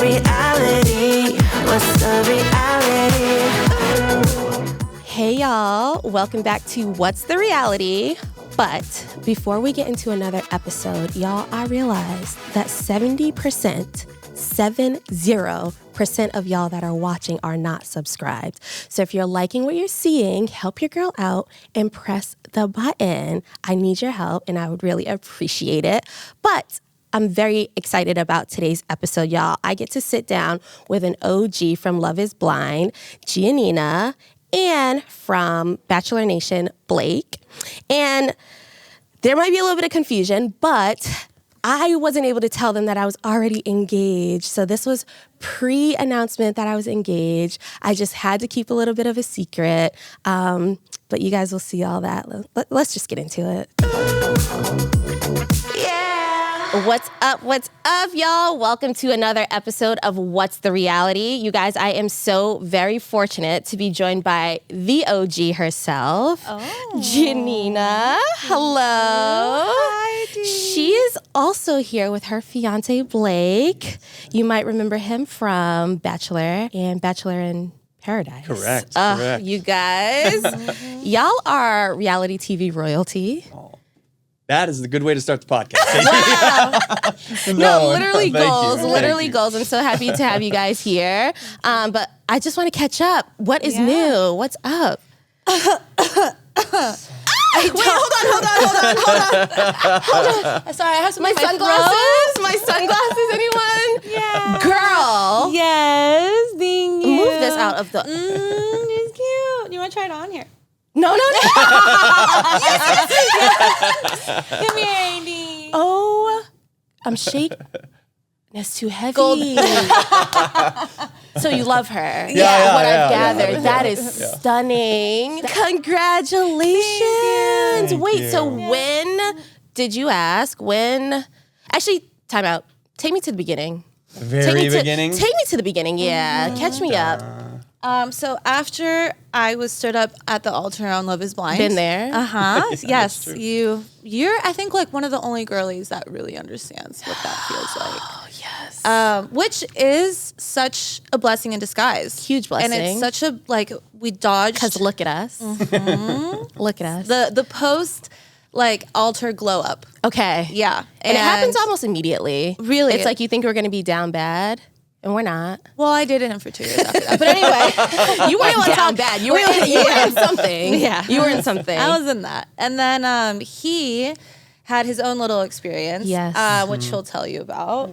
reality? What's the reality? Hey y'all, welcome back to What's the Reality? But before we get into another episode, y'all, I realized that 70% of y'all that are watching are not subscribed. So if you're liking what you're seeing, help your girl out and press the button. I need your help and I would really appreciate it. But I'm very excited about today's episode, y'all. I get to sit down with an OG from Love is Blind, Giannina, and from Bachelor Nation, Blake. And there might be a little bit of confusion, but I wasn't able to tell them that I was already engaged. So this was pre-announcement that I was engaged. I just had to keep a little bit of a secret. But you guys will see all that. Let's just get into it. What's up, y'all? Welcome to another episode of What's the Reality? You guys, I am so very fortunate to be joined by the OG herself, Giannina. Hello. Hi, Dee. She is also here with her fiance, Blake. You might remember him from Bachelor and Bachelor in Paradise. Correct. You guys, y'all are reality TV royalty. That is the good way to start the podcast. Wow. No, literally thank goals. you. Literally Thank you. goals. I'm so happy to have you guys here. But I just want to catch up. What is new? What's up? Wait, hold on. Sorry, I have some My sunglasses? My sunglasses, anyone? Yeah. Girl. Yes, thank you. Move this out of the... It's cute. You want to try it on here? No. Come here, Andy. Oh, I'm shaking. That's too heavy. Gold. So you love her. Yeah, What I've yeah, gathered. yeah. That is stunning. Congratulations. Thank Wait, you. so when did you ask? When? Actually, time out. Take me to the beginning. Very beginning. Take me to the begining, yeah. Catch me up. So after I was stood up at the altar on Love is Blind. Been there. Yes. true. You're I think like one of the only girlies that really understands what that feels like. Oh, yes. Which is such a blessing in disguise. Huge blessing. And it's such a we dodged Because look at us. Look at us. the post altar glow up. Okay. Yeah. And it happens almost immediately. Really? It's like you think we're going to be down bad, and we're not. Well, I dated him for 2 years after that. But anyway, You weren't down bad. You were in something. Yeah. You were in something. I was in that. And then he had his own little experience, Yes. which he'll tell you about.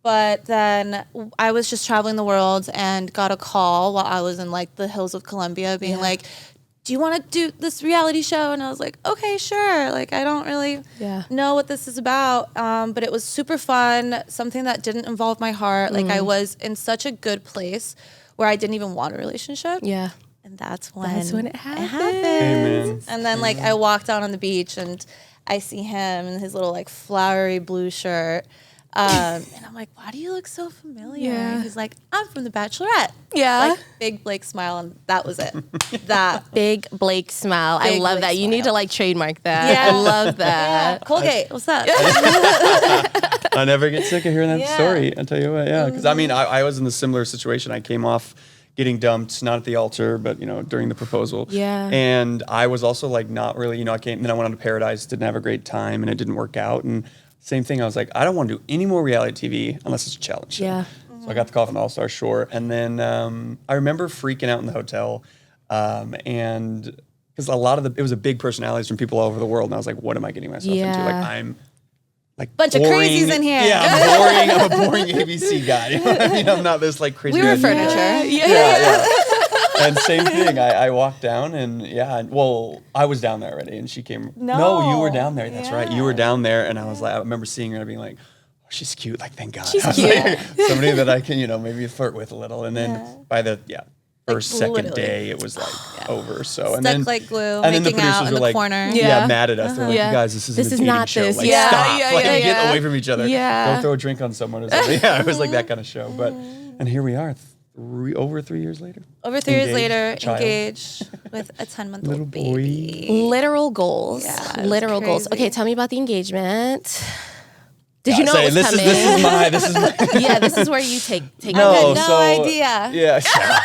But then I was just traveling the world and got a call while I was in the hills of Colombia being like, do you want to do this reality show? And I was like, okay, sure. I don't really know what this is about. But it was super fun, something that didn't involve my heart. I was in such a good place where I didn't even want a relationship. Yeah. And that's when it happened. Amen. And then I walked out on the beach and I see him in his little flowery blue shirt. And I'm like, why do you look so familiar? Yeah. And he's like, I'm from the Bachelorette. Yeah. Big Blake smile, and that was it. That Big Blake smile. I Big love Blake that. You need to trademark that. Yeah. I love that. Colgate, what's up? I never get sick of hearing that story. I'll tell you what, yeah. Because I was in a similar situation. I came off getting dumped, not at the altar, but during the proposal. Yeah. And I was also not really, I came, then I went on to Paradise, didn't have a great time, and it didn't work out. And same thing, I was like, I don't want to do any more reality TV unless it's a challenge show. Yeah. So I got the call from the All-Star Shore. And then I remember freaking out in the hotel. And because it was a big personalities from people all over the world. And I was like, what am I getting myself into? I'm Bunch of boring, crazies in here. Yeah, I'm a boring ABC guy. You know what I mean? I'm not this crazy. We were guy. furniture. Yeah. And same thing. I walked down and I was down there already, and she came. No, you were down there. That's right. You were down there, and I was like, I remember seeing her and being like, oh, she's cute. Thank God. She's I was cute. Somebody that I can, maybe flirt with a little. And then by the first, second literally. day, it was over. So and Stuck then like glue, and then the making out producers in were the corner. mad at us. They're like, you guys, this isn't a dating not show. this. Stop. Yeah. Get away from each other. Yeah. Don't throw a drink on someone or something. Yeah, it was that kind of show. But and here we are, over 3 years later. Over 3 years later, Child. engaged with a 10-month-old Little baby. Literal goals. Yeah, it was Literal goals. crazy. Okay, tell me about the engagement. Did you know it was this coming? This is my. Yeah, this is where you take. No, I had no so, idea. Yeah.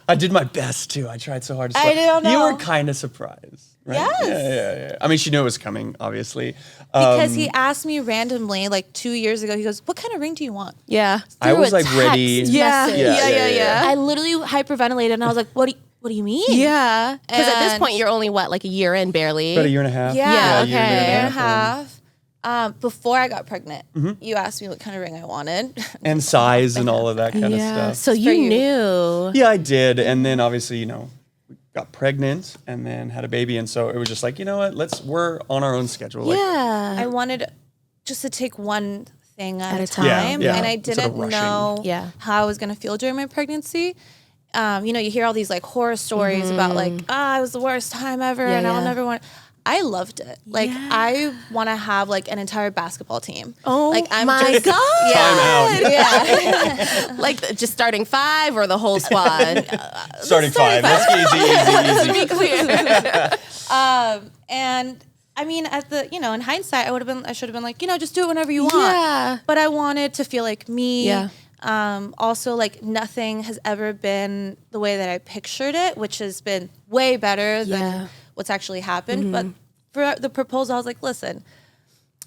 I did my best too. I tried so hard to I don't know. You were kind of surprised, right? Yes. Yeah. I mean, she knew it was coming, obviously. Because he asked me randomly, like 2 years ago, he goes, what kind of ring do you want? Yeah. I was Through a like ready. text Yeah. message. Yeah. I literally hyperventilated and I was like, what do you mean? Yeah. Because at this And- point, you're only what, like a year in, barely. About a year and a half. Yeah, okay. year and a half. Before I got pregnant, you asked me what kind of ring I wanted. And size and all of that kind of stuff. So for you you. knew. Yeah, I did. And then obviously, we got pregnant and then had a baby. And so it was just like, you know what, we're on our own schedule. Like, Yeah. I wanted just to take one thing at a time. time. Yeah, And I instead of didn't rushing. know how I was going to feel during my pregnancy. You hear all these like horror stories about like, it was the worst time ever and I'll never want. I loved it. Like I want to have like an entire basketball team. Oh like I'm my just, God. Time out. Yeah. Like just starting 5 or the whole squad? Starting 5. That's easy. Be clear. And I mean, in hindsight, I should have been like, just do it whenever you want. Yeah. But I wanted to feel like me. Yeah. Also, like nothing has ever been the way that I pictured it, which has been way better than what's actually happened. But for the proposal, I was like, listen,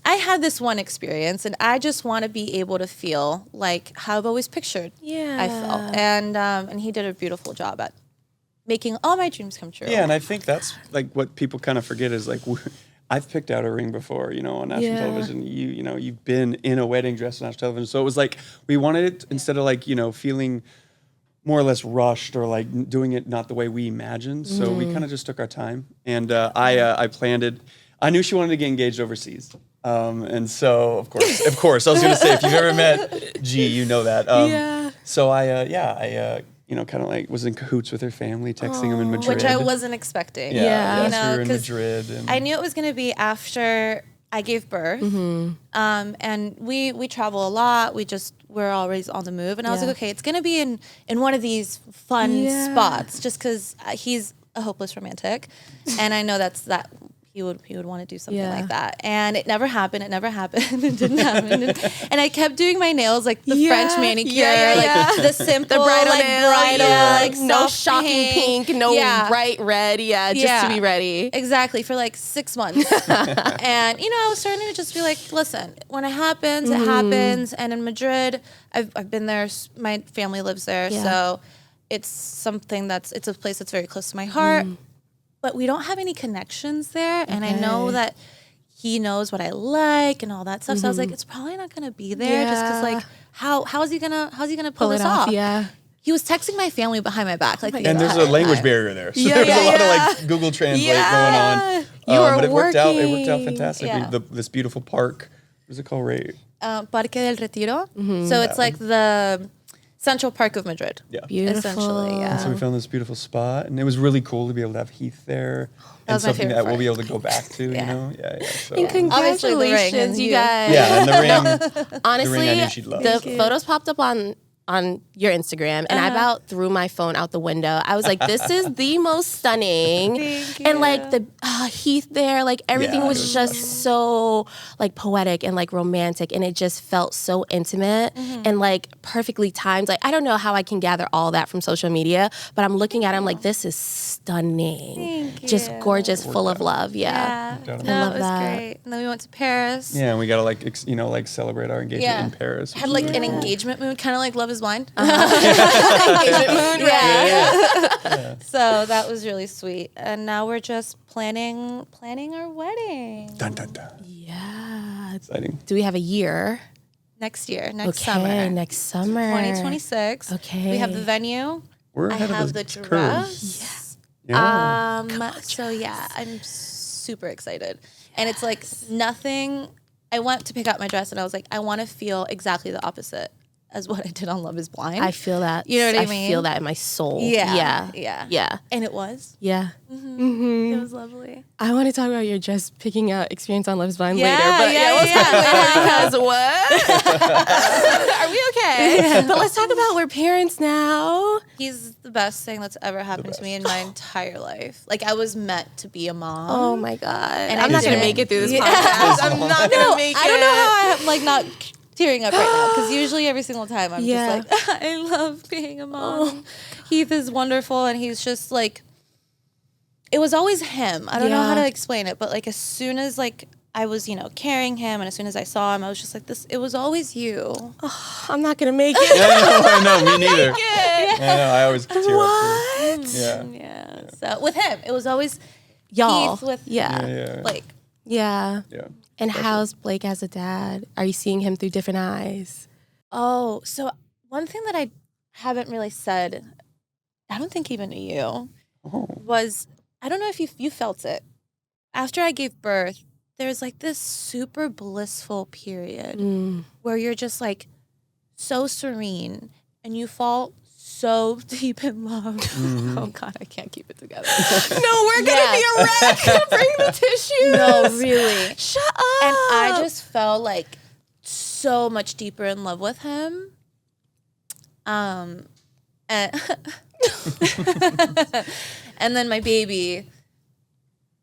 I had this one experience and I just want to be able to feel like how I've always pictured I felt. And he did a beautiful job at making all my dreams come true. Yeah, and I think that's like what people kind of forget is like, I've picked out a ring before, on national television. You've been in a wedding dress on national television. So it was like, we wanted it instead of like, feeling more or less rushed or like doing it not the way we imagined. So we kind of just took our time. And I planned it. I knew she wanted to get engaged overseas. And so, of course, I was going to say, if you've ever met G, you know that. So I kind of like was in cahoots with her family, texting them in Madrid. Which I wasn't expecting. Yeah. You We were in 'cause Madrid. And I knew it was going to be after I gave birth. And we travel a lot. We're always on the move. And I was like, okay, it's going to be in one of these fun spots just because he's a hopeless romantic. And I know that he would want to do something like that. And it never happened. It didn't happen. And I kept doing my nails like the French manicure, like the simple, The bridal like nail, bridal, like no soft shocking pink, no bright red, just to be ready. Exactly, for like 6 months. And, I was starting to just be like, listen, when it happens, it happens. And in Madrid, I've been there. My family lives there. So it's it's a place that's very close to my heart. But we don't have any connections there. And I know that he knows what I like and all that stuff. So I was like, it's probably not going to be there just because like, how is he going to pull this off? Yeah. He was texting my family behind my back. Like, and there's a language barrier there. So there's a lot of like Google Translate going on. But it worked out fantastic. Yeah. This beautiful park. What is it called? Parque del Retiro. So it's like the Central Park of Madrid. Yeah. Beautiful. Essentially, yeah. So we found this beautiful spot, and it was really cool to be able to have Heath there, That and was my something favorite that we'll part. be able to go back to. Yeah. So. And Obviously the ring congratulations, and you you. guys. Yeah, and the ring. Honestly, The ring I knew she'd love. the photos popped up on your Instagram, and I about threw my phone out the window. I was like, "This is the most stunning," and like the Heath there, like everything Yeah, was it was just so like poetic and like romantic, and it just felt so intimate and like perfectly timed. Like I don't know how I can gather all that from social media, but I'm looking at it, I'm like, this is stunning, just gorgeous, full of love. Yeah. No, love it was that. great. And then we went to Paris. Yeah, and we gotta like celebrate our engagement in Paris. Had like an engagement mood, kind of like Love Is Blind. Engagement moon, Yeah. So that was really sweet. And now we're just planning our wedding Dun dun dun. Yeah. Exciting. Do we have a year? next year, next Okay, summer. next summer. 2026. Okay. We have the venue. We're I ahead have of the the dress. Yeah. So yeah, I'm super excited. And it's like nothing. I went to pick out my dress and I was like, I want to feel exactly the opposite as what I did on Love is Blind. I feel that. You know what I mean? I feel that in my soul. Yeah. Yeah. And it was. Yeah. It was lovely. I want to talk about your just picking out experience on Love is Blind Yeah, later. But yeah. let's talk later because what? Are we okay? But let's talk about we're parents now. He's the best thing that's ever happened to me in my entire life. Like, I was meant to be a mom. Oh my God. And I'm not going to make it through this podcast. I'm not going to make it. I don't know how I'm like not tearing up right now, because usually every single time I'm just like, I love being a mom. Heath is wonderful, and he's just like, it was always him. I don't know how to explain it, but like as soon as like I was, carrying him, and as soon as I saw him, I was just like, it was always you. Oh, I'm not going to make it. I know, me neither. I know, I always tear up too. Yeah. So with him, it was always Y'all. Heath with Blake. Yeah. Yeah. And how's Blake as a dad? Are you seeing him through different eyes? Oh, so one thing that I haven't really said, I don't think even to you, was, I don't know if you felt it. After I gave birth, there's like this super blissful period where you're just like so serene and you fall so deep in love. Oh God, I can't keep it together. No, we're gonna be a wreck. Bring the tissues. No, really. Shut up. And I just felt like so much deeper in love with him. And and then my baby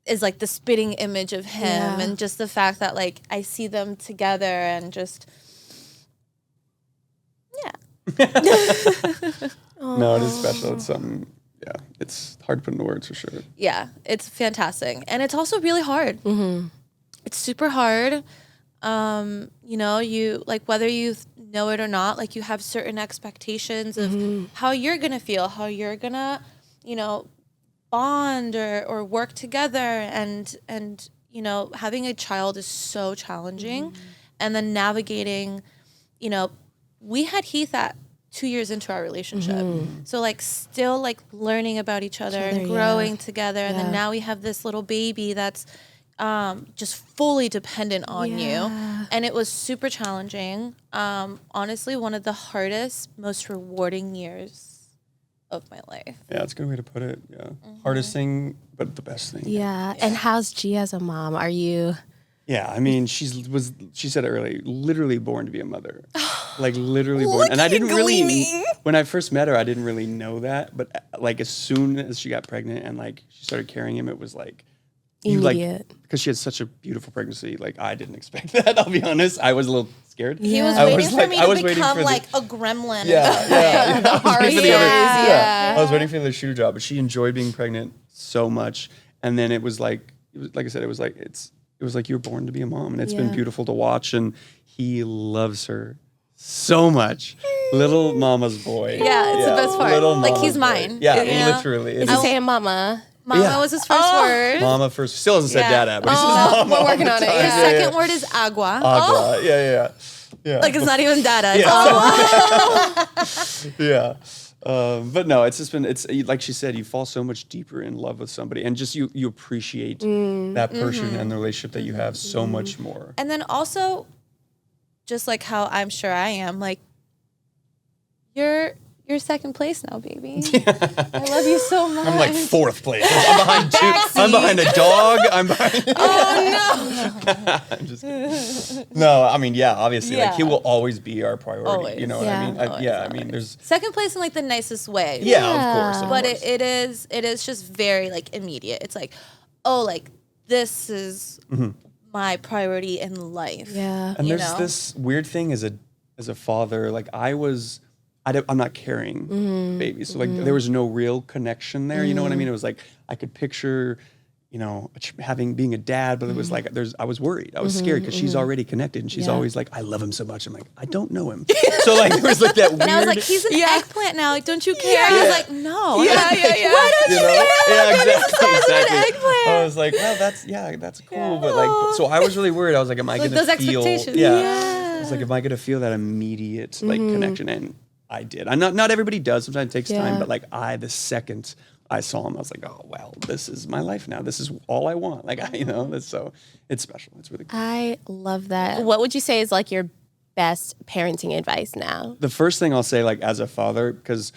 is like the spitting image of him, and just the fact that like I see them together and just No, it is special. It's something. Yeah, it's hard to put into words for sure. Yeah, it's fantastic, and it's also really hard. It's super hard. You like, whether you know it or not, like you have certain expectations of how you're gonna feel, how you're gonna, bond or work together, and having a child is so challenging, and then navigating, we had Heath at 2 years into our relationship. So like still like learning about each other and growing together. And then now we have this little baby that's just fully dependent on you. And it was super challenging. Honestly, one of the hardest, most rewarding years of my life. Yeah, it's a good way to put it. Yeah. Hardest thing, but the best thing. Yeah. And how's G as a mom? Are you... Yeah, I mean, she said it earlier, literally born to be a mother. Like literally born. And I didn't really, when I first met her, I didn't really know that. But like as soon as she got pregnant and like she started carrying him, it was like, immediate. Because she had such a beautiful pregnancy. Like I didn't expect that, I'll be honest. I was a little scared. He was waiting for me to become like a gremlin. Yeah. The hard years. I was waiting for the shooter job, but she enjoyed being pregnant so much. And then it was like I said, it was like you were born to be a mom, and it's been beautiful to watch. And he loves her so much. Little mama's boy. Yeah, it's the best part. Like he's mine. Yeah, literally. Is he saying mama? Mama was his first word. Mama first. Still hasn't said dada, but he says mama. We're working on it. His second word is agua. Agua. Yeah. Like it's not even dada, it's agua. Yeah. But no, it's just been, it's like she said, you fall so much deeper in love with somebody, and just you appreciate that person and the relationship that you have so much more. And then also, just like how I'm sure I am, like, you're second place now, baby. I love you so much. I'm like fourth place. I'm behind two. I'm behind a dog. I'm behind. Oh no! I'm just kidding. No, I mean, yeah, obviously, like he will always be our priority. Always. You know what I mean? I mean, there's second place in like the nicest way. Yeah, of course. But it is just very like immediate. It's like, oh, like this is my priority in life. Yeah. And there's this weird thing as a father, like I'm not carrying babies. So like there was no real connection there. You know what I mean? It was like, I could picture, being a dad, but it was like, I was worried. I was scared because she's already connected and she's always like, I love him so much. I'm like, I don't know him. So like, there was like that weird. And I was like, he's an eggplant now. Like, don't you care? He was like, no. Yeah. Why don't you care? Yeah, exactly. Eggplant. I was like, well, that's cool. But like, so I was really worried. I was like, am I going to feel? Those expectations. Yeah. I was like, am I going to feel that immediate like connection? And I did. Not everybody does. Sometimes it takes time, but like the second I saw him, I was like, oh well, this is my life now. This is all I want. Like that's so it's special. It's really cool. I love that. What would you say is like your best parenting advice now? The first thing I'll say, like as a father, because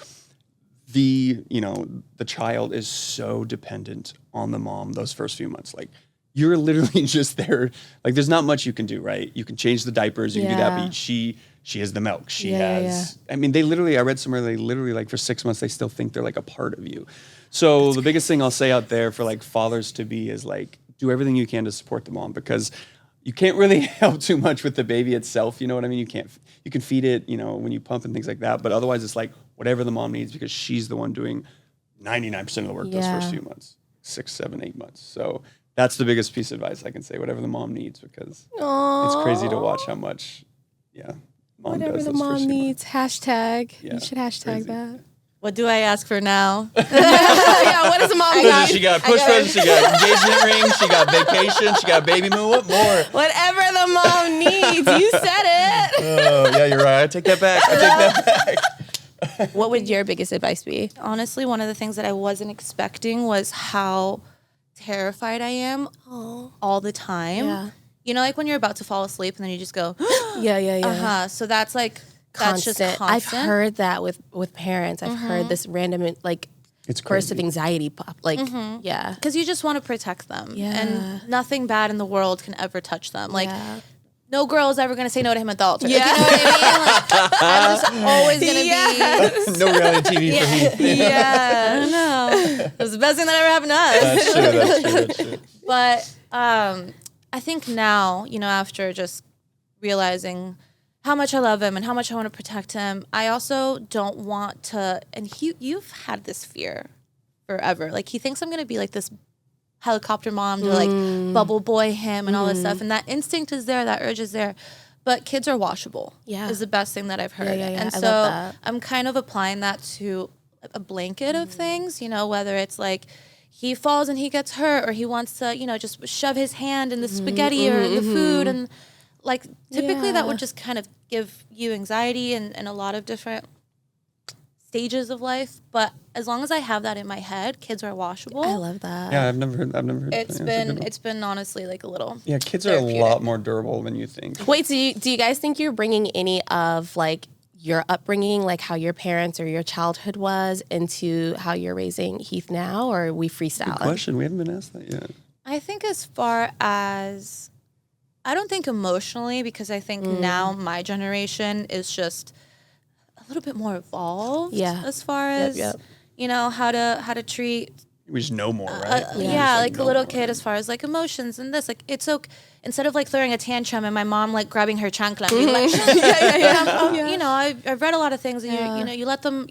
the child is so dependent on the mom those first few months. Like you're literally just there. Like there's not much you can do, right? You can change the diapers, you can do that, but she has the milk. She has, I mean, I read somewhere, they literally like for 6 months, they still think they're like a part of you. So the biggest thing I'll say out there for like fathers to be is like, do everything you can to support the mom, because you can't really help too much with the baby itself. You know what I mean? You can feed it, when you pump and things like that. But otherwise it's like whatever the mom needs, because she's the one doing 99% of the work those first few months, 6, 7, 8 months. So that's the biggest piece of advice I can say, whatever the mom needs, because it's crazy to watch how much, mom whatever does the those mom first few needs, months. hashtag. Yeah, You should hashtag crazy. that. What do I ask for now? Yeah, what does the mom need? She got push presents, she got engagement ring, she got vacation, she got baby moon. What more? Whatever the mom needs. You said it. Oh, yeah, you're right. I take that back. What would your biggest advice be? Honestly, one of the things that I wasn't expecting was how terrified I am all the time. Yeah. You know, like when you're about to fall asleep and then you just go, Yeah. So that's like, that's just constant. I've heard that with parents. I've heard this random like It's burst of crazy. anxiety pop. Like, yeah. Because you just want to protect them. Yeah. And nothing bad in the world can ever touch them. Like, no girl is ever going to say no to him at the altar. Yeah. Like, you know what I mean? Like, I'm just always going to be. No reality TV for Heath. Yeah, I don't know. It was the best thing that ever happened to us. That's true. But I think now, after just realizing how much I love him and how much I want to protect him, I also don't want to, and you've had this fear forever. Like, he thinks I'm going to be like this helicopter mom to like bubble boy him and all this stuff. And that instinct is there, that urge is there. But kids are washable. Yeah. Is the best thing that I've heard. Yeah. And I so love that. I'm kind of applying that to a blanket of things, whether it's like he falls and he gets hurt, or he wants to, just shove his hand in the spaghetti or in the food. And like typically that would just kind of give you anxiety and a lot of different stages of life. But as long as I have that in my head, kids are washable. I love that. Yeah, I've never heard It's been honestly like a little. Yeah, kids are a lot more durable than you think. Wait, so do you guys think you're bringing any of like your upbringing, like how your parents or your childhood was, into how you're raising Heath now, or are we freestyle? Good question. We haven't been asked that yet. I think as far as, I don't think emotionally, because I think now my generation is just a little bit more evolved. Yeah. As far as how to treat. We just know more, right? Like a little kid, as far as like emotions and this, like it's okay. Instead of like throwing a tantrum and my mom like grabbing her chancla, and being like, I've read a lot of things, and you let them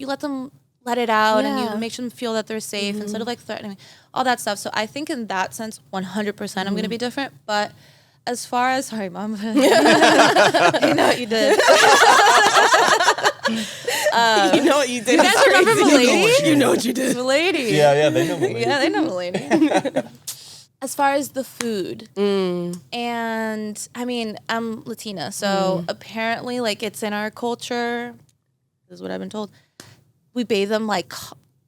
let it out, and you make them feel that they're safe instead of like threatening, all that stuff. So I think in that sense, 100%, I'm going to be different. But as far as, sorry, mom, you know what you did. You know what you did. You guys remember Milady? You know what you did. Milady. Yeah, they know Milady. Yeah, they know Milady. As far as the food, and I mean, I'm Latina, so apparently, like, it's in our culture. This is what I've been told. We bathe them like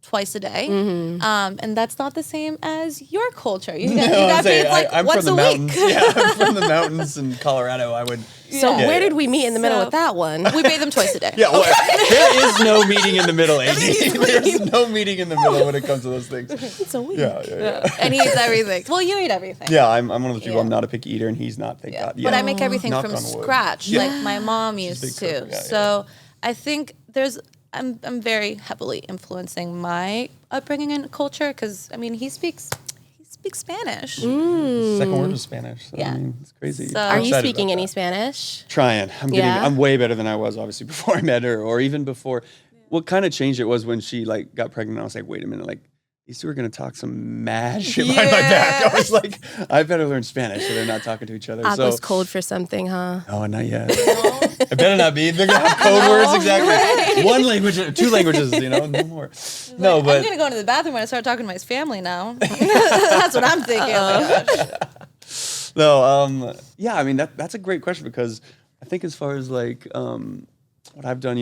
twice a day, and that's not the same as your culture. You got bathed like I'm once from the a mountains. week. Yeah, I'm from the mountains in Colorado. I would. So where did we meet in the middle with that one? We bathe them twice a day. Yeah, well, there is no meeting in the middle, AD. There's no meeting in the middle when it comes to those things. It's a week. Yeah. And he eats everything. Well, you eat everything. Yeah, I'm one of those people. I'm not a picky eater, and he's not. Thank God. But I make everything Knock from on wood. scratch, Yeah. like my mom She's a used big to. cook. Yeah, So I think I'm very heavily influencing my upbringing and culture, because I mean he speaks Spanish. Second word is Spanish. So, Yeah. I mean, it's crazy. So- Are I'm you excited speaking about any that. Spanish? Trying. Yeah? I'm way better than I was, obviously, before I met her, or even before. What kind of changed it was when she like got pregnant. I was like, wait a minute, like these two are gonna talk some mad shit behind my back. I was like, I better learn Spanish so they're not talking to each other. Agua's code for something, huh? Oh, not yet. It better not be. They're gonna have code words exactly. Right. One language, 2 languages, no more. No, I'm but gonna go to the bathroom when I start talking to my family now. That's what I'm thinking. Oh my gosh. no, yeah. I mean that's a great question, because I think as far as like what I've done,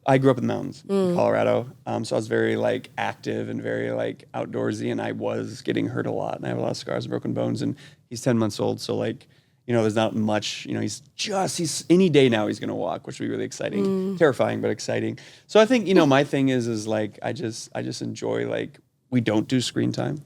I grew up in the mountains in Colorado, so I was very like active and very like outdoorsy, and I was getting hurt a lot, and I have a lot of scars and broken bones, and he's 10 months old, so like there's not much, he's any day now he's going to walk, which will be really exciting, terrifying, but exciting. So I think, my thing is like, I just enjoy, like, we don't do screen time,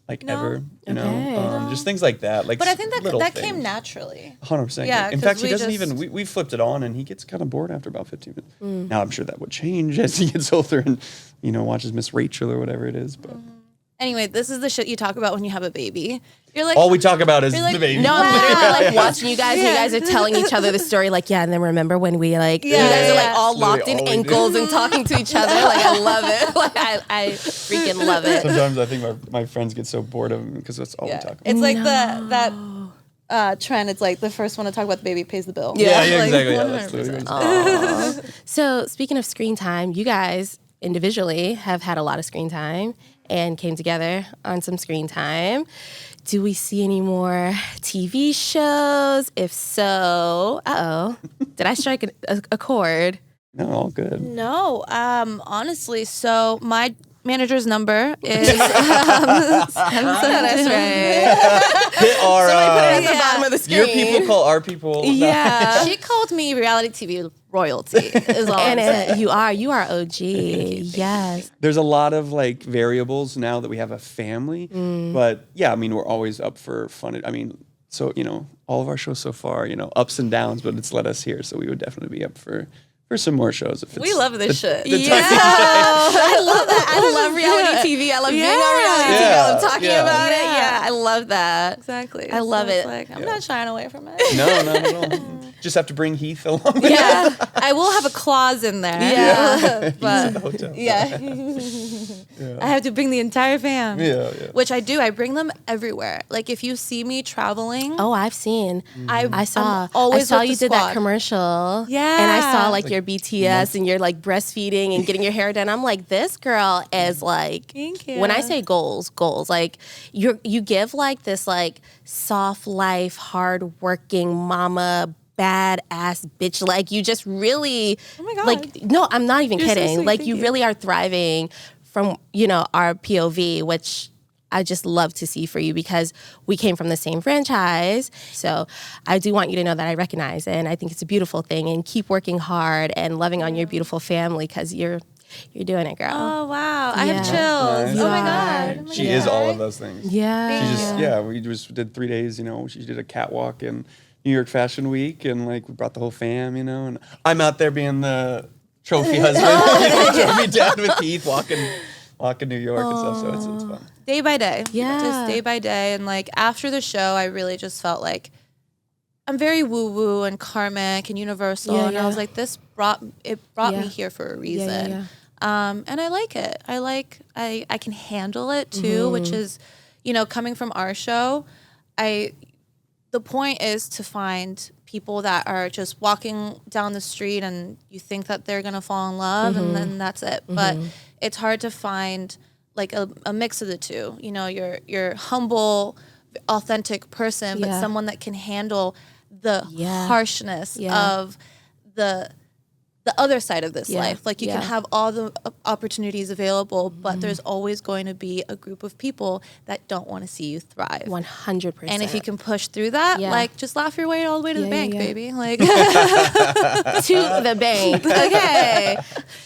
like ever, just things like that. Like, but I think that things. came naturally. 100%. Yeah, in fact, he doesn't even, we flipped it on and he gets kind of bored after about 15 minutes. Now I'm sure that would change as he gets older and, watches Miss Rachel or whatever it is, but. Anyway, this is the shit you talk about when you have a baby. You're like, all we talk about is like, the baby. No, I'm literally like watching you guys. You guys are telling each other the story. Like, and then remember when we like, you guys are like all locked in ankles and talking to each other. Like, I love it. Like, I freaking love it. Sometimes I think my friends get so bored of him because that's all we talk about. It's like that trend. It's like the first one to talk about the baby pays the bill. Yeah, like, exactly. Yeah, that's literally what it is. So speaking of screen time, you guys individually have had a lot of screen time and came together on some screen time. Do we see any more TV shows? If so, did I strike a chord? No, all good. No, honestly, so my manager's number is 772. That's right. Hit our, Somebody put it at the bottom of the screen. your people call our people. Yeah. She called me reality TV royalty. Is all I'm saying. You are OG. Yes. There's a lot of like variables now that we have a family, but yeah, I mean, we're always up for fun. I mean, so, all of our shows so far, ups and downs, but it's led us here. So we would definitely be up for some more shows. If it's We love this shit. I love that. I love reality TV. I love being on reality TV. I love talking about it. Yeah, I love that. Exactly. I love So it. it's like, I'm not shying away from it. No, not at all. Just have to bring Heath along. Yeah, I will have a clause in there. Yeah. But Hotel. yeah. I have to bring the entire fam. Yeah. Which I do. I bring them everywhere. Like if you see me traveling, Oh, I've seen. I saw. I'm always I saw with you the did that squad. commercial. Yeah. And I saw like your BTS and you're like breastfeeding and getting your hair done. I'm like, this girl is like. Thank you. When I say goals. Like you give like this like soft life, hardworking mama. Badass bitch, like you just really, oh my God. like no, I'm not even You're so kidding. sweet. Like Thank you you. really are thriving from our POV, which I just love to see for you because we came from the same franchise. So I do want you to know that I recognize it, and I think it's a beautiful thing. And keep working hard and loving on your beautiful family because you're doing it, girl. Oh wow, I have Yeah. chills. Nice. Oh my Yeah. God. She is all of those things. Yeah. She just, we just did 3 days, she did a catwalk in New York Fashion Week and like we brought the whole fam, and I'm out there being the trophy husband, trophy dad with Heath walking New York and stuff, so it's fun. Day by day. Yeah. Just day by day. And like after the show, I really just felt like I'm very woo-woo and karmic and universal. Yeah, and I was yeah. like, this brought Yeah. me here for a reason. Yeah. And I like it. I can handle it too, which is, coming from our show, the point is to find people that are just walking down the street and you think that they're going to fall in love and then that's it. But it's hard to find like a mix of the two. Your humble, authentic person, but Yeah. someone that can handle the Yeah. harshness Yeah. of the other side of this Yeah. life. Like you can Yeah. have all the opportunities available, but there's always going to be a group of people that don't want to see you thrive. 100%. And if you can push through that, Yeah. like just laugh your way all the way to the Yeah, bank, yeah. baby. Like to the bank, okay,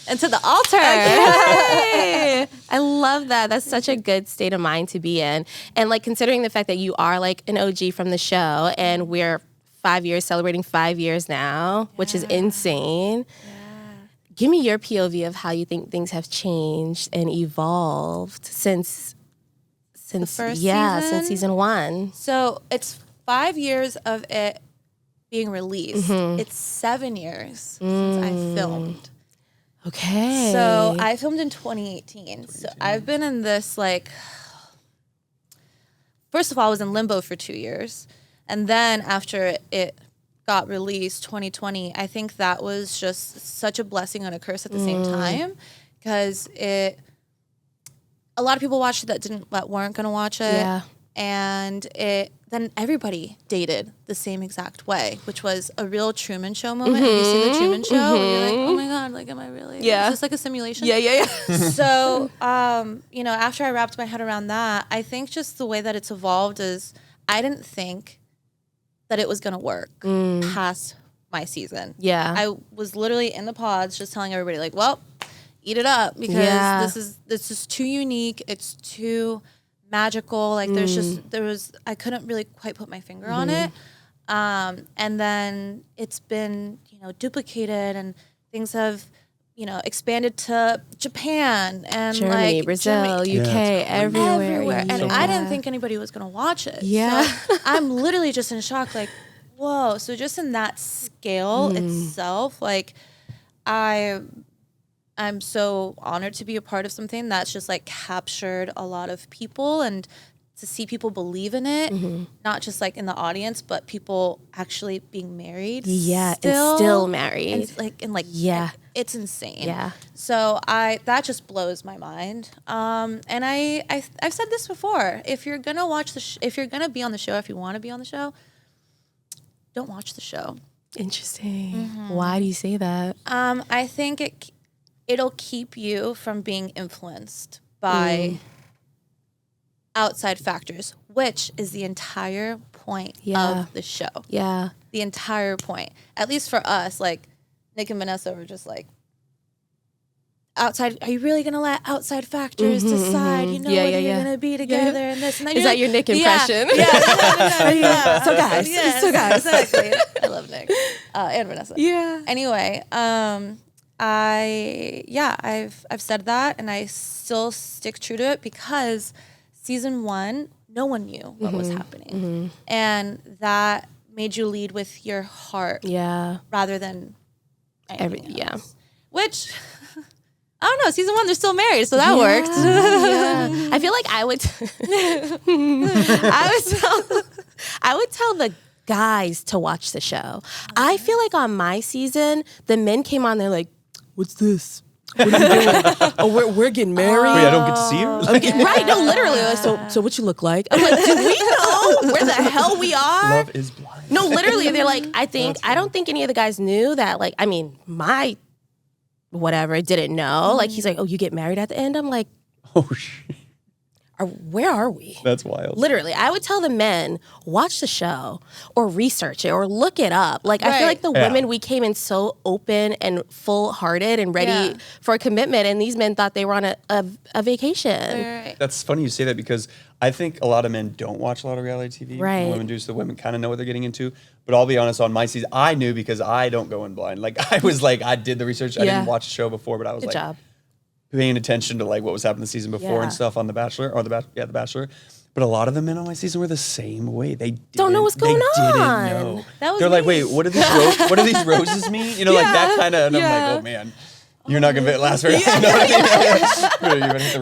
and to the altar. Hey, I love that. That's such a good state of mind to be in. And like considering the fact that you are like an OG from the show and we're 5 years, celebrating 5 years now, which is insane. Give me your POV of how you think things have changed and evolved since first since season? season 1. So it's 5 years of it being released. It's 7 years since I filmed. Okay. So I filmed in 2018. So I've been in this like, first of all, I was in limbo for 2 years. And then after it got released, 2020, I think that was just such a blessing and a curse at the same time. Because a lot of people watched it that weren't going to watch it. Yeah. And then everybody dated the same exact way, which was a real Truman Show moment. Have you seen the Truman Show? Where you're like, oh my God, like, am I really? Yeah. Is this like a simulation? Yeah. So, after I wrapped my head around that, I think just the way that it's evolved is I didn't think that it was going to work past my season. Yeah. I was literally in the pods just telling everybody like, well, eat it up because this is too unique. It's too magical. Like I couldn't really quite put my finger on it. And then it's been, duplicated and things have, expanded to Japan and Germany, like Brazil, UK, everywhere. And I didn't think anybody was going to watch it. Yeah. So I'm literally just in shock. Like, whoa. So just in that scale itself, like I'm so honored to be a part of something that's just like captured a lot of people and to see people believe in it, not just like in the audience, but people actually being married. Yeah, and still married. And it's insane. Yeah. So that just blows my mind. And I've said this before. If you're gonna watch if you're gonna be on the show, if you want to be on the show, don't watch the show. Interesting. Why do you say that? I think it'll keep you from being influenced by outside factors, which is the entire point of the show. Yeah. The entire point. At least for us, like Nick and Vanessa were just like, outside, are you really going to let outside factors decide, whether you're going to be together and this and that? Is that your Nick impression? Yeah. So guys. Exactly. I love Nick. And Vanessa. Yeah. Anyway, I've said that and I still stick true to it because season 1, no one knew what was happening. And that made you lead with your heart rather than anything else. Which, I don't know, season 1, they're still married, so that worked. I feel like I would tell the guys to watch the show. I feel like on my season, the men came on, they're like, what's this? What are you doing? Oh, we're getting married. Wait, I don't get to see her? Right, no, literally. Like, so what you look like? I'm like, do we know where the hell we are? Love is blind. No, literally, they're like, I don't think any of the guys knew that, like, I mean, my whatever didn't know. Like, he's like, oh, you get married at the end? I'm like, oh, shit. Where are we? That's wild. Literally, I would tell the men, watch the show or research it or look it up. Like, I feel like the women, we came in so open and full-hearted and ready for a commitment, and these men thought they were on a vacation. Right. That's funny you say that because I think a lot of men don't watch a lot of reality TV. Right. Women do, so the women kind of know what they're getting into. But I'll be honest, on my season, I knew because I don't go in blind. Like, I was like, I did the research. I didn't watch the show before, but I was Good like, job. paying attention to like what was happening the season before and stuff on The Bachelor or The Bachelor. But a lot of the men on my season were the same way. They don't know what's going on. Didn't know. They're like, wait, what do these roses mean? Like that kind of. And I'm like, oh man, you're not gonna last very long. You know what I mean? You're gonna hit the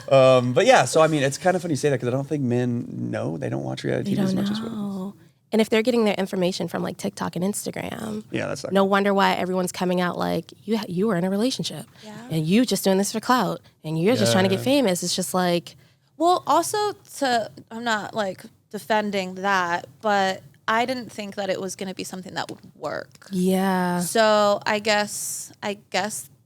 road. But yeah, so I mean, it's kind of funny you say that because I don't think men know. They don't watch reality TV as much as women. And if they're getting their information from like TikTok and Instagram, that's not no wonder why everyone's coming out like you were in a relationship and you just doing this for clout and you're just trying to get famous. It's just like, well, also I'm not like defending that, but I didn't think that it was going to be something that would work. Yeah. So I guess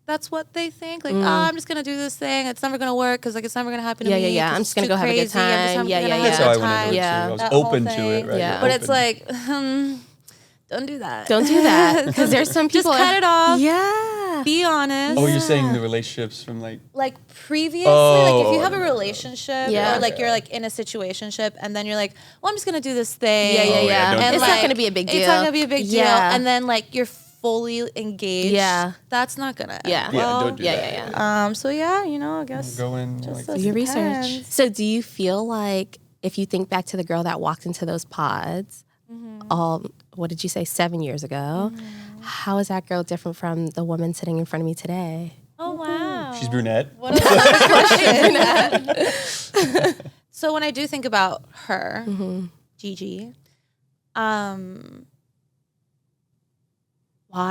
that's what they think. Like, I'm just gonna do this thing. It's never gonna work because like it's never gonna happen to me. I'm just gonna go have a good time. That's how I went into it too. I was open to it, right? Yeah. But it's like, don't do that. Don't do that because there's some people. Just cut it off. Yeah. Be honest. Oh, you're saying the relationships from like previously, like if you have a relationship or like you're like in a situationship and then you're like, well, I'm just gonna do this thing. Yeah. And it's not gonna be a big deal. It's not gonna be a big deal. And then like you're fully engaged. Yeah. That's not gonna end don't do that. So I guess go in just do your research. So do you feel like if you think back to the girl that walked into those pods what did you say, 7 years ago? How is that girl different from the woman sitting in front of me today? Oh wow. She's brunette. What a question. So when I do think about her, Gigi, why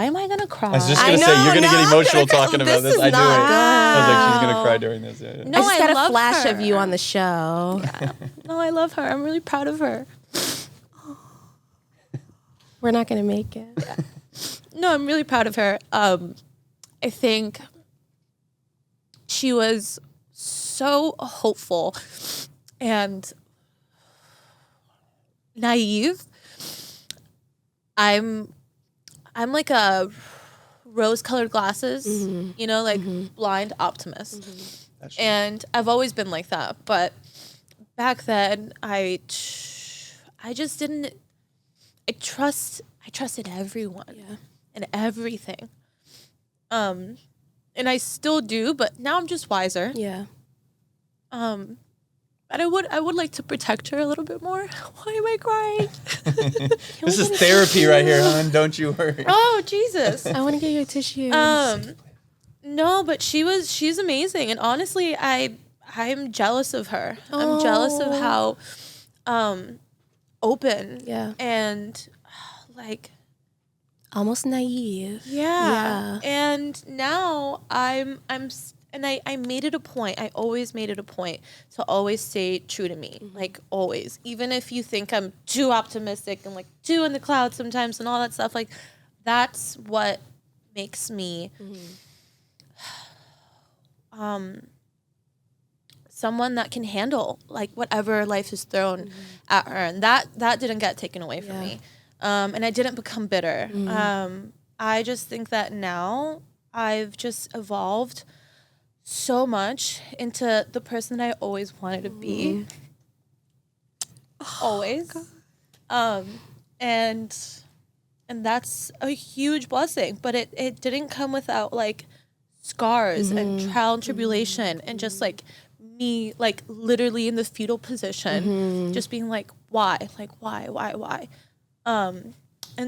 am I gonna cry? I was just gonna say you're gonna get emotional talking about this. I knew it. I was like, she's gonna cry during this. Yeah. No, I just got a flash her. of you on the show. No, I love her. I'm really proud of her. We're not gonna make it. No, I'm really proud of her. I think she was so hopeful and naive I'm like a rose-colored glasses, you know, like blind optimist. And I've always been like that. But back then, I just didn't. I trusted everyone and everything. And I still do, but now I'm just wiser. Yeah. But I would like to protect her a little bit more. Why am I crying? This is therapy right here, hon. Don't you worry. Oh, Jesus. I want to get your tissues. No, but she's amazing. And honestly, I'm jealous of her. I'm jealous of how open and like almost naive. Yeah. And now I made it a point. I always made it a point to always stay true to me. Like always. Even if you think I'm too optimistic and like too in the clouds sometimes and all that stuff, like that's what makes me someone that can handle like whatever life is thrown at her. And that didn't get taken away from me. And I didn't become bitter. I just think that now I've just evolved so much into the person that I always wanted to be. Always. And that's a huge blessing. But it didn't come without like scars and trial and tribulation and just like me like literally in the fetal position, just being like, why? Like why? And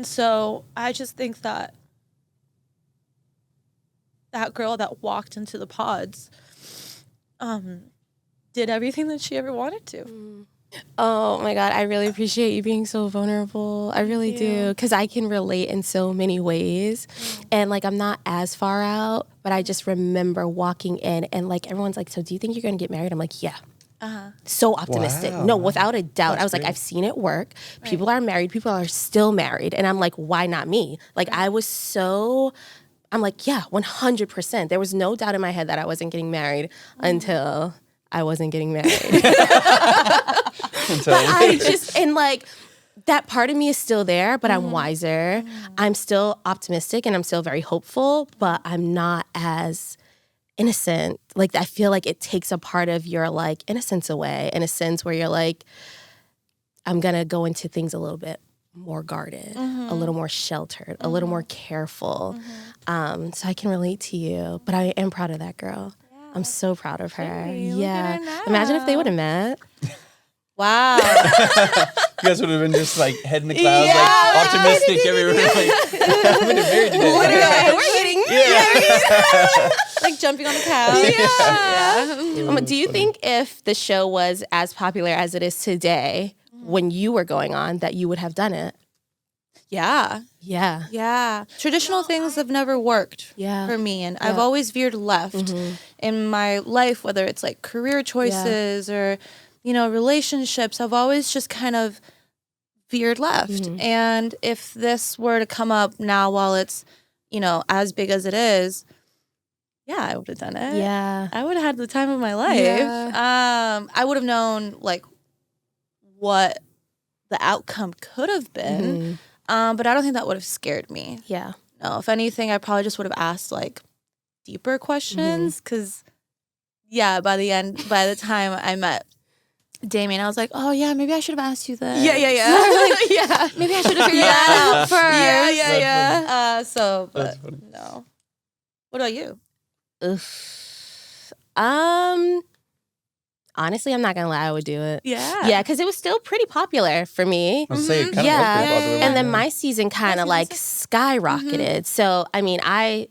so I just think that girl that walked into the pods did everything that she ever wanted to. Oh my God, I really appreciate you being so vulnerable. I really do, because I can relate in so many ways. And like, I'm not as far out, but I just remember walking in and like, everyone's like, so do you think you're going to get married? I'm like, yeah. So optimistic. Wow. No, without a doubt. That's I was great. like, I've seen it work. People are married. People are still married. And I'm like, why not me? Like, I'm like, yeah, 100%. There was no doubt in my head that I wasn't getting married until I wasn't getting married. But I just, and like, that part of me is still there, but I'm wiser. I'm still optimistic and I'm still very hopeful, but I'm not as innocent. Like, I feel like it takes a part of your like innocence away, in a sense where you're like, I'm gonna go into things a little bit more guarded, a little more sheltered, a little more careful. So I can relate to you, but I am proud of that girl. I'm so proud of her. Yeah. Imagine if they would have met. Wow. You guys would have been just like head in the clouds, like optimistic everywhere. Like, I'm gonna get married today. Literally, we're getting married. Like jumping on the couch. Yeah. Do you think if the show was as popular as it is today, when you were going on, that you would have done it? Yeah. Yeah. Traditional things have never worked for me. And I've always veered left in my life, whether it's like career choices or, you know, relationships. I've always just kind of veered left. And if this were to come up now while it's, you know, as big as it is, I would have done it. Yeah. I would have had the time of my life. Yeah. I would have known like what the outcome could have been. But I don't think that would have scared me. Yeah. No, if anything, I probably just would have asked like deeper questions because, by the time I met Damien, I was like, oh yeah, maybe I should have asked you this. Yeah. Like, maybe I should have figured that out first. Yeah. But no. What about you? Honestly, I'm not gonna lie, I would do it. Yeah, because it was still pretty popular for me. I'll say it kind of was pretty popular. And then my season kind of like skyrocketed. So I mean, I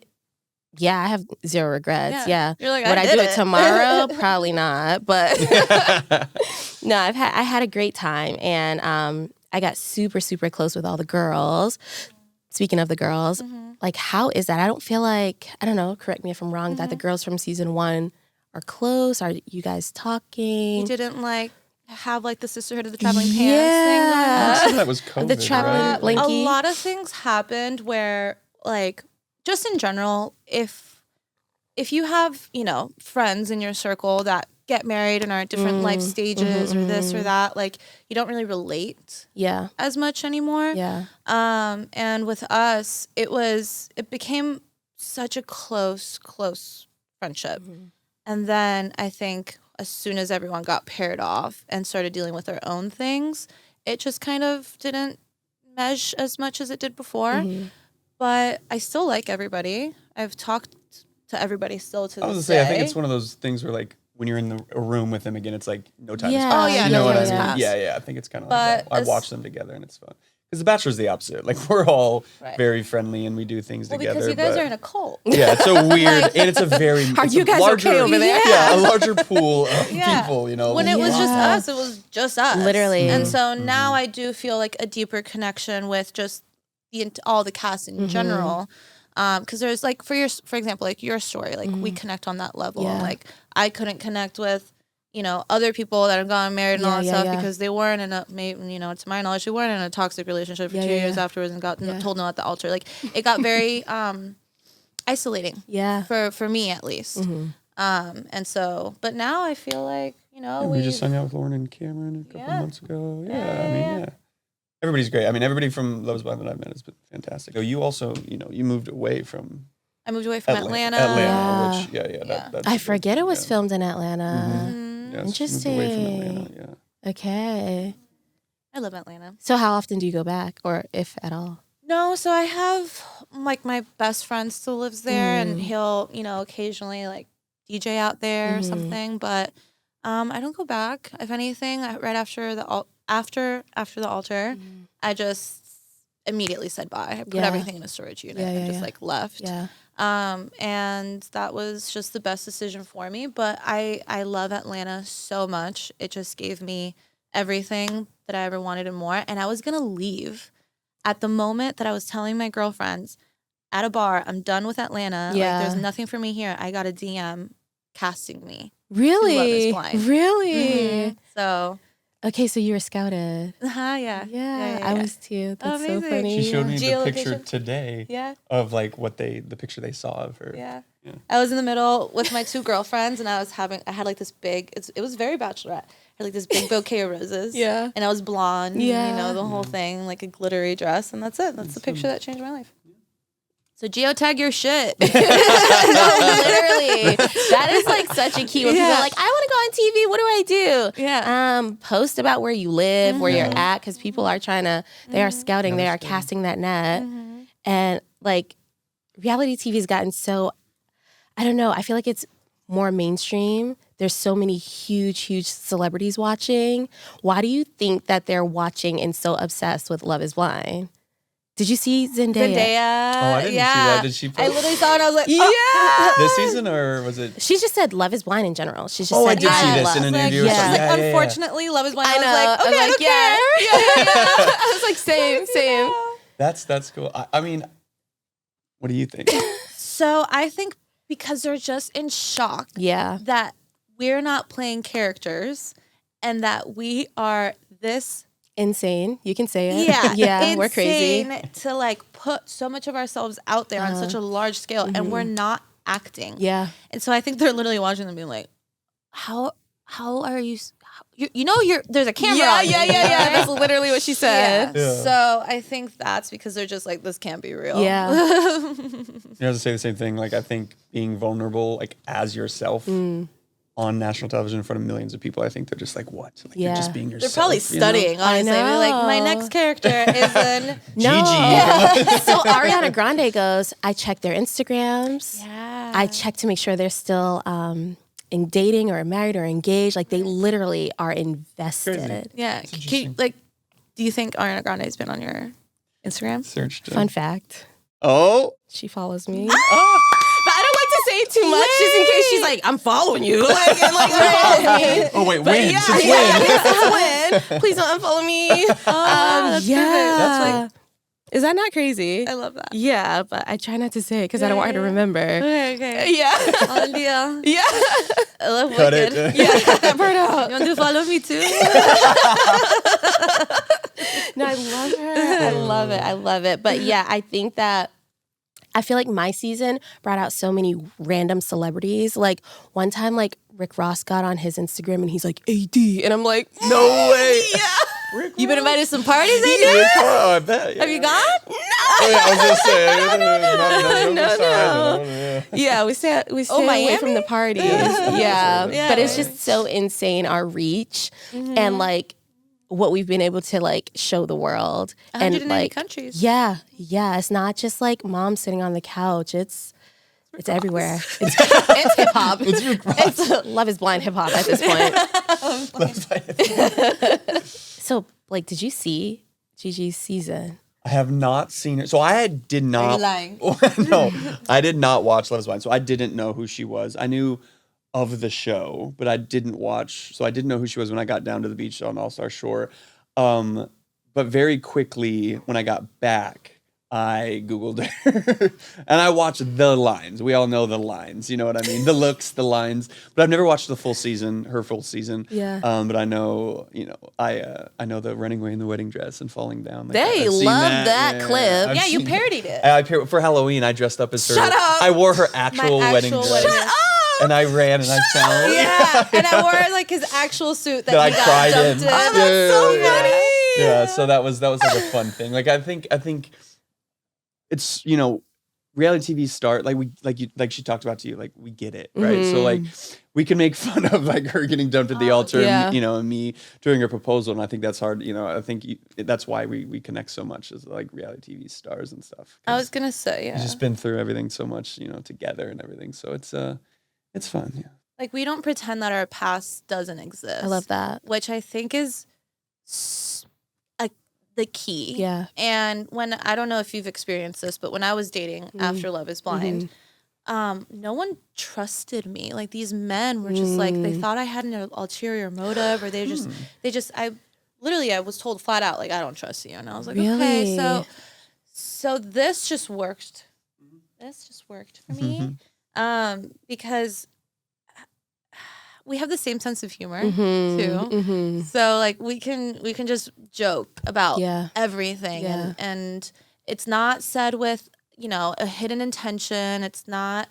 have zero regrets. Yeah. You're like, would I do it tomorrow? Probably not. But no, I had a great time, and I got super, super close with all the girls. Speaking of the girls, like, how is that? I don't feel like, I don't know, correct me if I'm wrong, that the girls from season 1 are close. Are you guys talking? You didn't like have like the Sisterhood of the Traveling Pants Yeah. thing? Some of that was COVID, The traveling right? blankie. A lot of things happened where, like, just in general, if you have, you know, friends in your circle that get married and are at different life stages or this or that, like you don't really relate as much anymore. And with us, it became such a close friendship. And then I think as soon as everyone got paired off and started dealing with their own things, it just kind of didn't mesh as much as it did before. But I still like everybody. I've talked to everybody still to this day. I was going to say, I think it's one of those things where like when you're in a room with them again, it's like no time has passed. Oh yeah, you know no what time I has mean? passed. Yeah, I think it's kind of like that. I watch them together and it's fun. Because The Bachelor's the opposite. Like we're all very friendly and we do things together. Because you guys are in a cult. Yeah, it's so weird, and it's a very. Are you guys okay over there? Yeah, a larger pool of people. You know, when it was just us, it was just us, literally. And so now I do feel like a deeper connection with just all the cast in general. Because there's like for example, like your story, like we connect on that level. Like I couldn't connect with, other people that have gotten married and all that stuff because they weren't in to my knowledge, they weren't in a toxic relationship for 2 years afterwards and got told no at the altar. Like it got very isolating. For me at least. And so, but now I feel like we just hung out with Lauren and Cameron a couple months ago. Everybody's great. I mean, everybody from Love Is Blind that I've met has been fantastic. Oh, you also, you moved away from. I moved away from Atlanta. That's I forget it was filmed in Atlanta. Yes, Interesting. moved away from Atlanta, Okay. I love Atlanta. So how often do you go back, or if at all? No, so I have like my best friend still lives there, and he'll occasionally like DJ out there or something. But I don't go back. If anything, right after the after the altar, I just immediately said bye. I put everything in a storage unit and just like left. And that was just the best decision for me. But I love Atlanta so much. It just gave me everything that I ever wanted and more. And I was going to leave at the moment that I was telling my girlfriends at a bar, I'm done with Atlanta. Like, there's nothing for me here. I got a DM casting me. Really? Love Is Blind. Really? So... Okay, so you were scouted. Yeah. I was too. That's so funny. She showed me the Geolocation. picture today of like the picture they saw of her. Yeah. I was in the middle with my two girlfriends and I had like this big, it was very Bachelorette. I had like this big bouquet of roses. And I was blonde, the whole thing, like a glittery dress. And that's it. That's the picture that changed my life. So geotag your shit. No, literally. That is like such a key when people are like, I want to go on TV. What do I do? Post about where you live, where you're at, because people are they are scouting, they are casting that net. And like reality TV has gotten so, I don't know, I feel like it's more mainstream. There's so many huge celebrities watching. Why do you think that they're watching and so obsessed with Love Is Blind? Did you see Zendaya? Oh, I didn't see that. Did she post? I literally saw it and I was like, This season, or was it? She just said Love Is Blind in general. She's just I did see this in an interview. Unfortunately, Love Is Blind. I know. I was like, okay, I don't care. I was like, same. That's cool. I mean, what do you think? So I think because they're just in shock that we're not playing characters and that we are this insane. You can say it. Yeah, we're crazy. To like put so much of ourselves out there on such a large scale and we're not acting. Yeah. And so I think they're literally watching them being like, how are you? There's a camera on you. Yeah. That's literally what she said. So I think that's because they're just like, this can't be real. Yeah. You have to say the same thing. Like, I think being vulnerable, like as yourself on national television in front of millions of people, I think they're just like, what? Like, you're just being yourself. They're probably studying, honestly. They're like, my next character is in Gigi. So Ariana Grande goes, I check their Instagrams. Yeah. I check to make sure they're still in dating or married or engaged. Like, they literally are invested. Crazy. Yeah. Do you think Ariana Grande has been on your Instagram? Searched. Fun fact. Oh. She follows me. But I don't like to say too much just in case she's like, I'm following you. Follow me. Oh, wait, when? Since When? Please don't unfollow me. That's perfect. That's like, is that not crazy? I love that. Yeah, but I try not to say it because I don't want her to remember. Okay. Yeah. On deal. Yeah. I love cut Wicked. it. Yeah, cut that part out. You want to follow me too? No, I love her. I love it. But yeah, I think that I feel like my season brought out so many random celebrities. Like one time, like Rick Ross got on his Instagram and he's like AD, and I'm like, No way. yeah. You been invited to some parties, AD? Oh, I bet. Yeah. Have you gone? Oh, yeah, I was gonna say. No. Yeah, we stay away from the parties. Yeah. But it's just so insane, our reach and like what we've been able to like show the world. 180 and like countries. Yeah. It's not just like mom sitting on the couch. It's everywhere. It's hip hop. It's Love is Blind hip hop at this point. So, like, did you see Gigi's season? I have not seen it. So I did not. Are you lying? No, I did not watch Love is Blind. So I didn't know who she was. I knew of the show, but I didn't watch. So I didn't know who she was when I got down to the beach on All-Star Shore. But very quickly, when I got back, I Googled her and I watched the lines. We all know the lines. You know what I mean? The looks, the lines. But I've never watched the full season, her full season. Yeah. But I know, I know the running away in the wedding dress and falling down. Like They I've seen love that clip. I've Yeah, you seen parodied it. for Halloween, I dressed up as her. Shut up! I wore her actual wedding dress. Shut up! And I ran and I fell. Yeah, and I wore like his actual suit that I he got cried in. dumped in. Oh, that's so funny. Yeah, so that was like a fun thing. Like I think it's reality TV start like she talked about to you, like we get it, right? So like we can make fun of like her getting dumped at the altar, and me doing her proposal, and I think that's hard. I think that's why we connect so much as like reality TV stars and stuff. I was gonna say, yeah. We've just been through everything so much, together and everything. So it's fun, yeah. Like we don't pretend that our past doesn't exist. I love that. Which I think is the key. Yeah. And I don't know if you've experienced this, but when I was dating after Love is Blind, no one trusted me. Like these men were just like, they thought I had an ulterior motive, or I was told flat out, like, I don't trust you. And I was like, Really? okay, so this just worked. This just worked for me. Because we have the same sense of humor too. So like we can just joke about everything, and it's not said with a hidden intention. It's not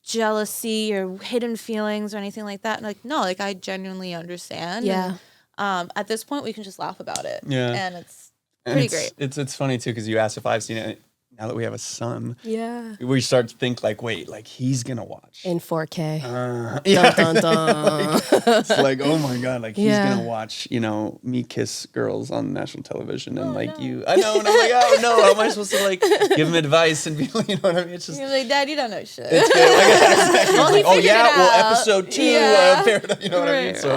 jealousy or hidden feelings or anything like that. And like no, like I genuinely understand. Yeah. And, at this point, we can just laugh about it. Yeah. And it's pretty great. It's funny too because you asked if I've seen it. Now that we have a son, we start to think like, wait, like he's gonna watch in 4K. Dun, dun, dun. It's like, oh my god, like he's gonna watch, me kiss girls on national television, and I know, and I'm like, oh no, how am I supposed to like give him advice and be, you know what I mean? It's just you're like, Dad, you don't know shit. It's good. Like, oh yeah, well episode 2, you know what I mean? So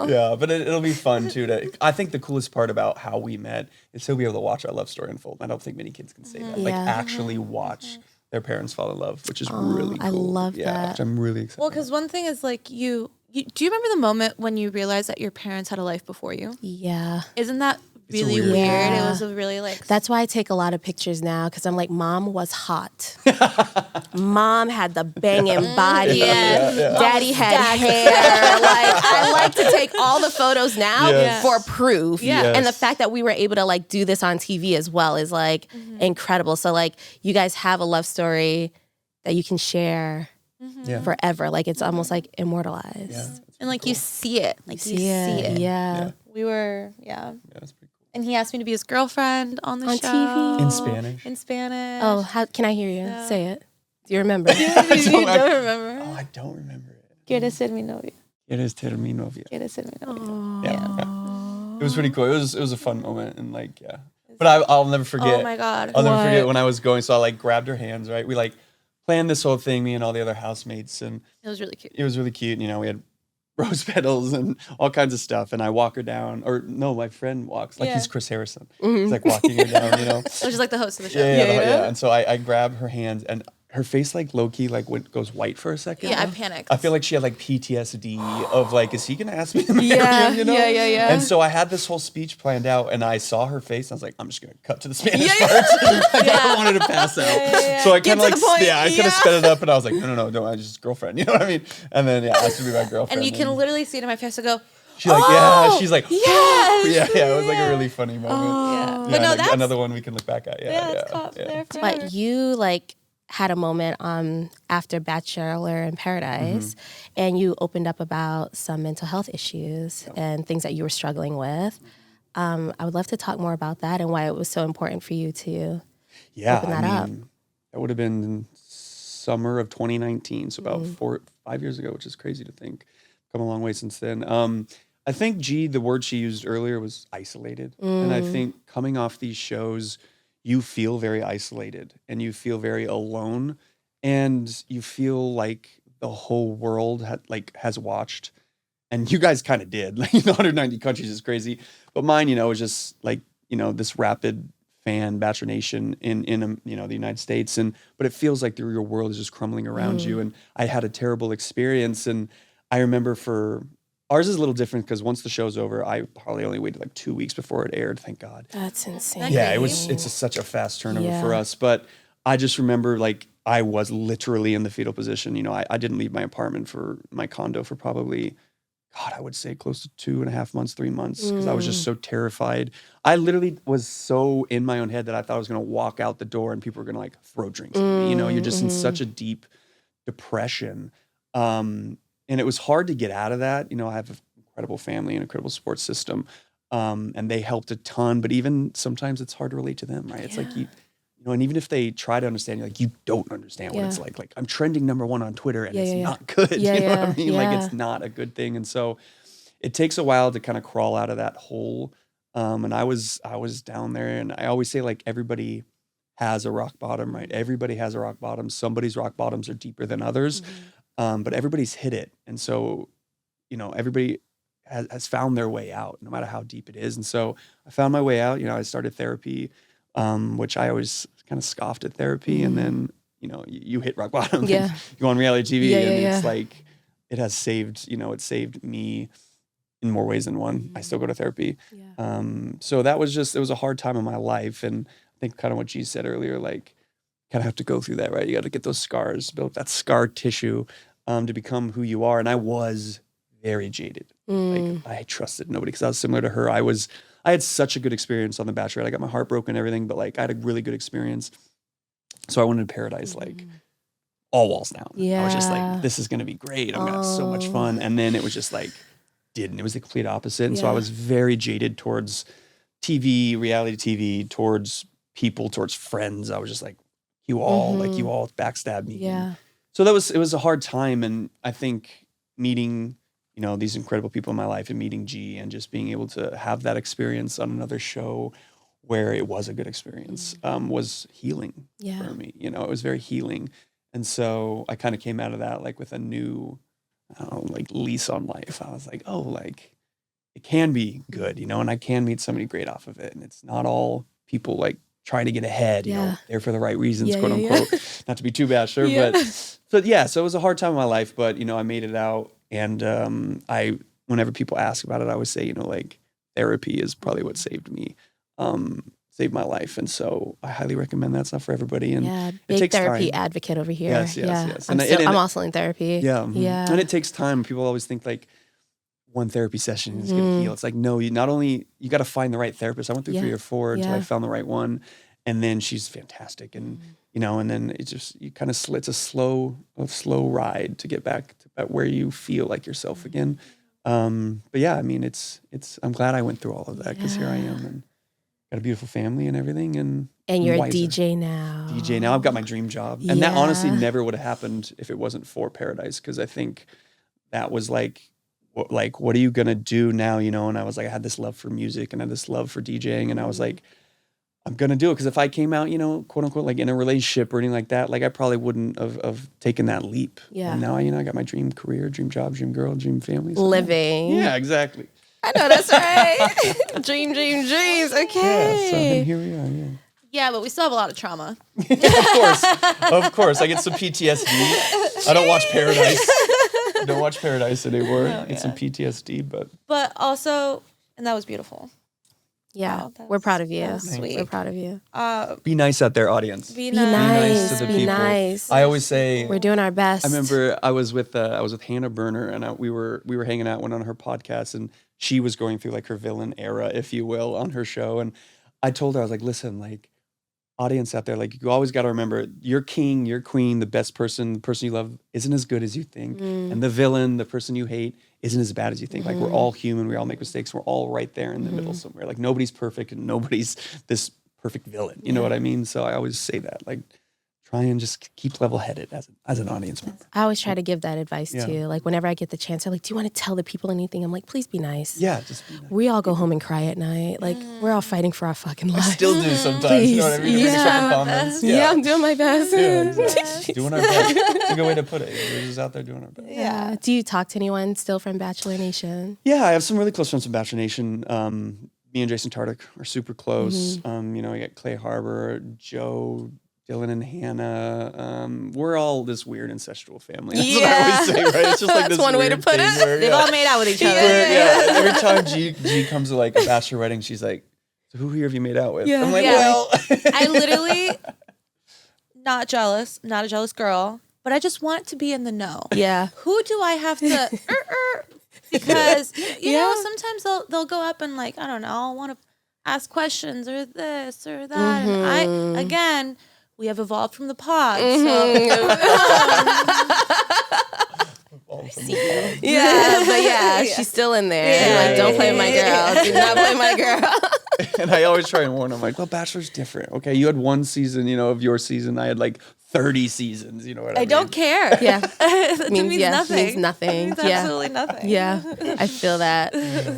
yeah, but it'll be fun too. I think the coolest part about how we met is to be able to watch our love story unfold. I don't think many kids can say that. Like actually watch their parents fall in love, which is really cool. I love that. Which I'm really excited. Well, because one thing is like do you remember the moment when you realized that your parents had a life before you? Yeah. Isn't that really weird? Yeah. It was a really like. That's why I take a lot of pictures now, because I'm like, Mom was hot. Mom had the banging body. Daddy had hair. Like I like to take all the photos now for proof. Yeah. And the fact that we were able to like do this on TV as well is like incredible. So like you guys have a love story that you can share forever. Like it's almost like immortalized. Yeah, and like cool. you see it. Like you see it. Yeah. We were Yeah, that's pretty cool. And he asked me to be his girlfriend on the show. TV. In Spanish. In Spanish. Oh, how can I hear you? Say it. Do you remember? You don't remember. Oh, I don't remember it. ¿Quieres ser mi novia? ¿Quieres ser mi novia? ¿Quieres ser mi novia? Yeah. It was pretty cool. It was a fun moment, and like But I'll never forget. Oh my god. What? Never forget when I was going. So I like grabbed her hands. Right, we like planned this whole thing. Me and all the other housemates, and It was really cute. it was really cute. We had rose petals and all kinds of stuff. And I walk her down, or no, my friend walks like he's Chris Harrison. He's like walking her down, Which is like the host of the show. Yeah. And so I grab her hands, and her face like low key like goes white for a second. Yeah, I panicked. I feel like she had like PTSD of like, is he gonna ask me to marry him? Yeah. And so I had this whole speech planned out, and I saw her face. And I was like, I'm just gonna cut to the Spanish part. Like, I don't want her to pass out. So I kind of like, I kind of sped it up, and I was like, no, don't. I'm just girlfriend. You know what I mean? And then asked to be my girlfriend. And you can literally see it in my face. I go, She's like, yeah. She's like, yes. yeah. It was like a really funny moment. Yeah. Yeah, But no, like that's another one we can look back at. Yeah, it's caught there forever. But you like had a moment after Bachelor in Paradise, and you opened up about some mental health issues and things that you were struggling with. I would love to talk more about that and why it was so important for you to open that up. That would have been summer of 2019, so about 5 years ago, which is crazy to think. Come a long way since then. I think the word she used earlier was isolated, and I think coming off these shows, you feel very isolated and you feel very alone, and you feel like the whole world has watched, and you guys kind of did. Like 190 countries is crazy, but mine, was just like this rapid fan Bachelor Nation in the United States, but it feels like your world is just crumbling around you. And I had a terrible experience, and I remember ours is a little different because once the show's over, I probably only waited like 2 weeks before it aired. Thank God. That's insane. Yeah, it's such a fast turnover for us. But I just remember like I was literally in the fetal position. I didn't leave my apartment for my condo for probably, God, I would say close to 2.5 months, 3 months, because I was just so terrified. I literally was so in my own head that I thought I was going to walk out the door and people were going to like throw drinks at me. You're just in such a deep depression. And it was hard to get out of that. I have an incredible family and incredible support system, and they helped a ton. But even sometimes it's hard to relate to them, right? It's like and even if they try to understand, you don't understand what it's like. Like I'm trending #1 on Twitter, and it's not good. You know what I mean? Like it's not a good thing, and so it takes a while to kind of crawl out of that hole. And I was down there, and I always say like everybody has a rock bottom, right? Everybody has a rock bottom. Somebody's rock bottoms are deeper than others. But everybody's hit it. And so, everybody has found their way out, no matter how deep it is. And so I found my way out. I started therapy, which I always kind of scoffed at therapy. And then, you hit rock bottom. Yeah. You go on reality TV and it's like, it has saved, it saved me in more ways than one. I still go to therapy. Yeah. So it was a hard time in my life. And I think kind of what G said earlier, like, kind of have to go through that, right? You got to get those scars, build that scar tissue to become who you are. And I was very jaded. Like I trusted nobody because I was similar to her. I had such a good experience on The Bachelorette. I got my heart broken and everything, but like I had a really good experience. So I went into Paradise like all walls down. I was just like, this is going to be great. I'm going to have so much fun. And then it was just like, it was the complete opposite. And so I was very jaded towards TV, reality TV, towards people, towards friends. I was just like, you all backstabbed me. Yeah. So it was a hard time. And I think meeting, these incredible people in my life and meeting G and just being able to have that experience on another show where it was a good experience was healing for me. It was very healing. And so I kind of came out of that like with a new, lease on life. I was like, it can be good, and I can meet somebody great off of it. And it's not all people like trying to get ahead, there for the right reasons, quote unquote, not to be too bachelor, so it was a hard time in my life, but, I made it out. And whenever people ask about it, I always say, therapy is probably what saved me, saved my life. And so I highly recommend that stuff for everybody. And big it takes therapy time. Advocate over here. Yes. I'm also in therapy. Yeah. And it takes time. People always think like one therapy session is going to heal. It's like, no, you got to find the right therapist. I went through 3 or 4 until I found the right one. And then she's fantastic. And, and then it's a slow ride to get back to where you feel like yourself again. But yeah, I mean, I'm glad I went through all of that because here I am and got a beautiful family and everything. And you're wiser. a DJ now. I've got my dream job. And that honestly never would have happened if it wasn't for Paradise. Cause I think that was like, what are you going to do now? And I was like, I had this love for music and I had this love for DJing. And I was like, I'm going to do it. Because if I came out, quote unquote, like in a relationship or anything like that, like I probably wouldn't have taken that leap. Yeah. And now, I got my dream career, dream job, dream girl, dream family. So living. Yeah, exactly. I know that's right. Dreams. Okay. Yeah, so here we are, Yeah, but we still have a lot of trauma. Of course. I get some PTSD. I don't watch Paradise. Don't watch Paradise anymore. It's some PTSD, but also, and that was beautiful. Yeah, Wow, we're proud of you. that's sweet. We're proud of you. Be nice out there, audience. Be Be nice. nice. to the Be people. nice. I always say, We're doing our best. I remember I was with Hannah Berner, and we were hanging out, went on her podcast, and she was going through like her villain era, if you will, on her show. And I told her, I was like, listen, like, audience out there, like, you always got to remember, your king, your queen, the best person, the person you love isn't as good as you think. And the villain, the person you hate, isn't as bad as you think. Like, we're all human. We all make mistakes. We're all right there in the middle somewhere. Like, nobody's perfect and nobody's this perfect villain. You know what I mean? So I always say that, like, try and just keep level-headed as an audience member. I always try to give that advice too. Like whenever I get the chance, they're like, do you want to tell the people anything? I'm like, please be nice. Yeah, just be nice. We all go home and cry at night. Like we're all fighting for our fucking I lives. still do sometimes. You know what I mean? Please. Read a couple Yeah. comments. Yeah, I'm doing my best. Yeah, exactly. Doing our best. It's a good way to put it. We're just out there doing our best. Yeah. Do you talk to anyone still from Bachelor Nation? Yeah, I have some really close friends from Bachelor Nation. Me and Jason Tardik are super close. You know, I got Clay Harbor, Joe, Dylan and Hannah. We're all this weird incestual family. That's what I always say, right? It's just like That's this one way to weird put thing it. where, They've all made out with each other. Every time G comes to like a bachelor wedding, she's like, so who here have you made out with? Yeah. I'm like, Yeah. well. I literally, not a jealous girl, but I just want to be in the know. Yeah. Who do I have to, because, you know, sometimes they'll go up and like, I don't know, I'll want to ask questions or this or that. And again, we have evolved from the pod. Yeah, but yeah, she's still in there. Yeah. Like, don't play with my girl. Do not play with my girl. And I always try and warn them, like, well, Bachelor's different. Okay, you had one season, you know, of your season. I had like 30 seasons, you know what I mean? I don't care. Yeah. That means Means nothing. nothing. It means Yeah. absolutely nothing. Yeah, I feel that.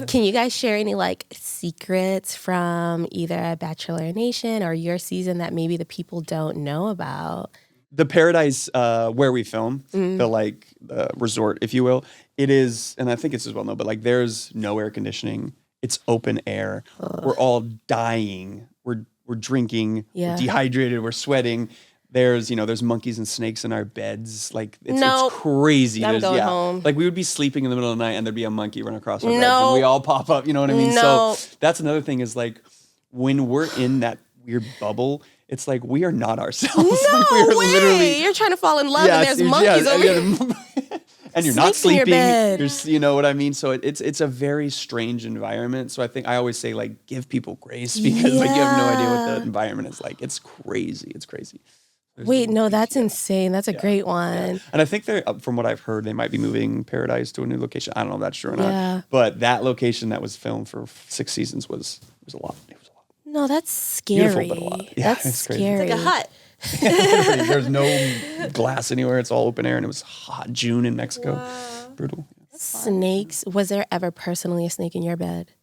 Can you guys share any like secrets from either Bachelor Nation or your season that maybe the people don't know about? The paradise where we film, the resort, if you will, it is, and I think it's as well known, but like there's no air conditioning. It's open air. We're all dying. We're drinking. Yeah. We're dehydrated. We're sweating. There's monkeys and snakes in our beds. Like it's crazy. I'm going home. Like we would be sleeping in the middle of the night and there'd be a monkey run across our beds No. and we all pop up. You know what I mean? No. So that's another thing is like when we're in that weird bubble, it's like we are not ourselves. Like, we are literally. You're trying to fall in love and there's monkeys over here. And you're not Snakes in your sleeping. bed. You know what I mean? So it's a very strange environment. So I always say like give people grace because like you have no idea what the environment is like. It's crazy. It's crazy. Wait, no, that's insane. That's a great one. Yeah. And I think they're, from what I've heard, they might be moving Paradise to a new location. I don't know if that's true or not. Yeah. But that location that was filmed for 6 seasons was a lot. It was a lot. No, that's scary. Beautiful, but a lot. Yeah, That's it's crazy. scary. Like a hut. There's no glass anywhere. It's all open air, and it was hot June in Mexico. Wow. Brutal. Snakes. Was there ever personally a snake in your bed?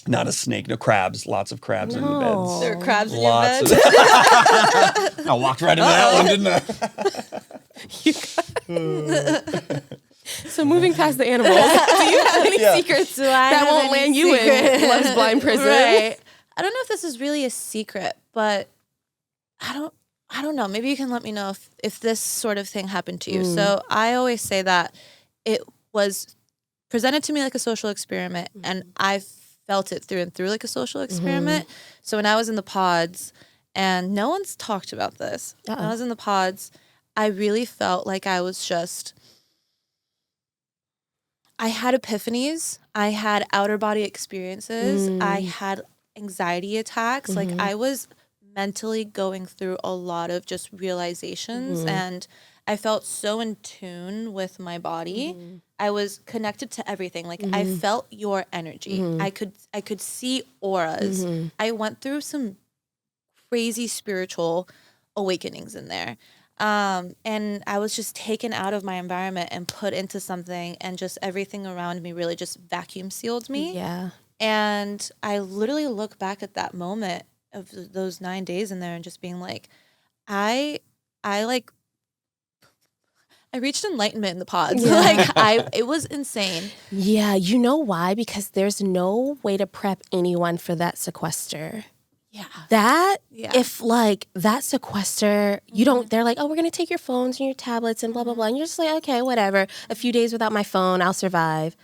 Not a snake. No crabs. Lots of crabs in the beds. There are crabs in Lots your bed. I walked right into that one, didn't I? So moving past the animals, do you have any secrets that won't land you in Love's Blind Prison? Right. I don't know if this is really a secret, but I don't know. Maybe you can let me know if this sort of thing happened to you. So I always say that it was presented to me like a social experiment, and I felt it through and through like a social experiment. So when I was in the pods, and no one's talked about this, when I was in the pods, I really felt like I was just... I had epiphanies. I had outer body experiences. I had anxiety attacks. Like I was mentally going through a lot of just realizations, and I felt so in tune with my body. I was connected to everything. Like I felt your energy. I could see auras. I went through some crazy spiritual awakenings in there. And I was just taken out of my environment and put into something, and just everything around me really just vacuum sealed me. Yeah. And I literally look back at that moment of those 9 days in there and just being like, I reached enlightenment in the pods. Yeah. It was insane. Yeah, you know why? Because there's no way to prep anyone for that sequester. Yeah. If like that sequester, you don't, they're like, oh, we're going to take your phones and your tablets and blah, blah, blah. And you're just like, okay, whatever. A few days without my phone, I'll survive.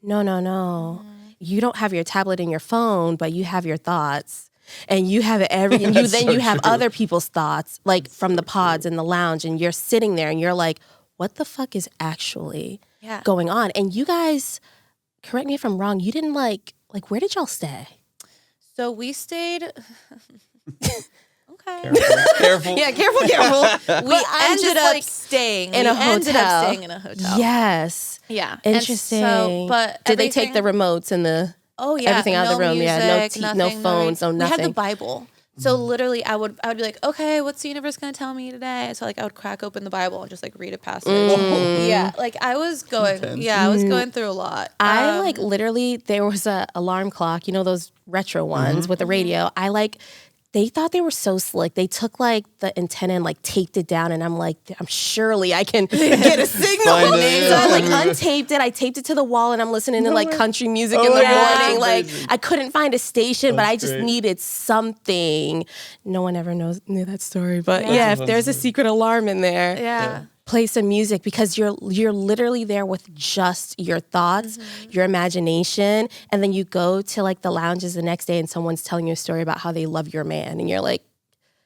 No. you don't have your tablet and your phone, but you have your thoughts. And you have every, and you have other people's thoughts, like from the pods in the lounge, and you're sitting there and you're like, what the fuck is actually going on? And you guys, correct me if I'm wrong, you didn't like where did y'all stay? So we stayed. Okay. Careful. Yeah, careful. We ended up staying in a hotel. Ended up staying in a hotel. Yes. Yeah. Interesting. So, but did they take the remotes and the everything out of the room? Music, no phones, no nothing. We had the Bible. So literally, I would be like, okay, what's the universe gonna tell me today? So like, I would crack open the Bible and just like read a passage. Yeah, like I was going through a lot. I like literally, there was a alarm clock, you know those retro ones with the radio. They thought they were so slick. They took like the antenna and like taped it down, and I'm like, surely I can get a signal. So I like untaped it. I taped it to the wall, and I'm listening to like country music in the morning. Like I couldn't find a station, but I just needed something. No one ever knew that story, but if there's a secret alarm in there, play some music, because you're literally there with just your thoughts, your imagination, and then you go to like the lounges the next day and someone's telling you a story about how they love your man, and you're like,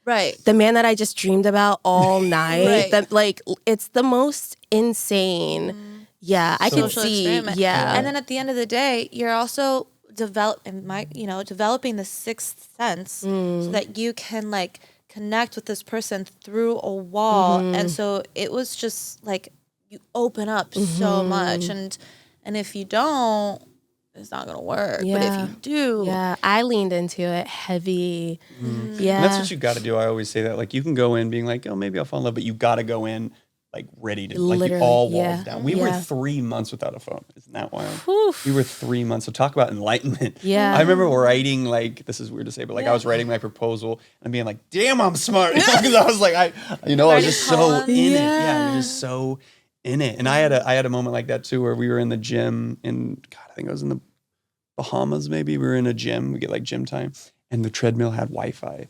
the man that I just dreamed about all night. That like, it's the most insane. Yeah, I can see. Experiment. Yeah, and then at the end of the day, you're also developing the sixth sense so that you can like connect with this person through a wall. And so it was just like you open up so much, and if you don't, it's not gonna work. But if you do, I leaned into it heavy. And that's what you got to do. I always say that, like, you can go in being like, oh, maybe I'll fall in love, but you got to go in like ready to, like, you all walls down. We were 3 months without a phone. Isn't that wild? Oof. We were 3 months. So talk about enlightenment. Yeah. I remember writing, like, this is weird to say, but like I was writing my proposal and being like, damn, I'm smart. Because I was like, I was just so in it. Yeah, you're just so in it. And I had a moment like that too, where we were in the gym in, God, I think I was in the Bahamas maybe. We were in a gym. We get like gym time. And the treadmill had Wi-Fi.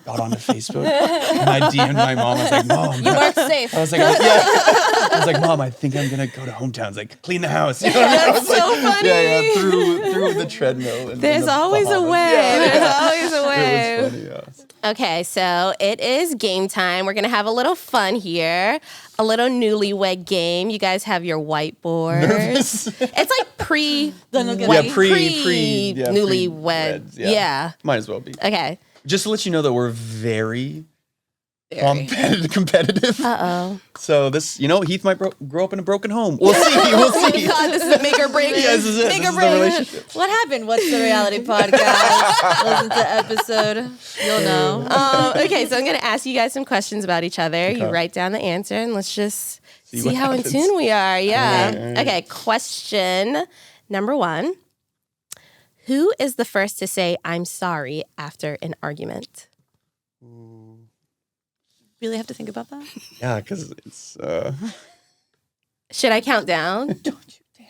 Got onto Facebook, and I DM'd my mom. I was like, Mom. You weren't safe. I was like, I was like, Mom, I think I'm going to go to hometowns, like clean the house. You know what I mean? That's so funny. Yeah, through the treadmill. There's always a way. There's always a way. It was funny, yeah. Okay, so it is game time. We're going to have a little fun here. A little newlywed game. You guys have your whiteboards. Nervous. It's like pre newlyweds. Yeah. Might as well be. Okay. Just to let you know that we're very competitive. Uh-oh. So this, Heath might grow up in a broken home. We'll see. We'll see. God, this is a make or break. Yeah, this is it. Make This or is the break. relationship. What happened? What's the reality podcast? Listen to episode. You'll know. Okay, so I'm going to ask you guys some questions about each other. Okay. You write down the answer, and let's just see what how happens. in tune we are. Yeah. All right. Okay, question number 1. Who is the first to say, I'm sorry, after an argument? Really have to think about that? Yeah, because it's... Should I count down? Don't you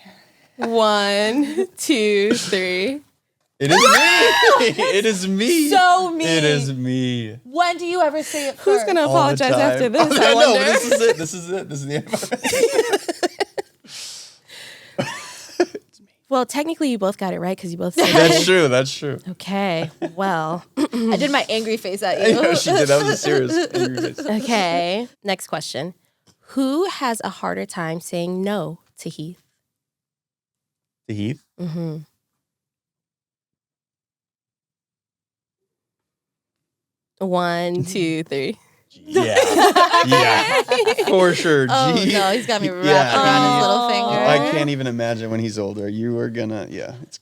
dare. 1, 2, 3. It is me. It is me. So me. It is me. When do you ever say it first? Who's going to All the apologize time. after this? I I know, wonder. but this is it. This is it. This is the end of it. Well, technically, you both got it right because you both said That's true. That's true. Okay, well. I did my angry face at I you. know she did. That was a serious angry face. Okay, next question. Who has a harder time saying no to Heath? To Heath? Mm-hmm. 1, 2, 3. Yeah. Yeah. For sure. Oh, G. no, he's got me wrapped Yeah, around his he- little finger. I can't even imagine when he's older. You are gonna,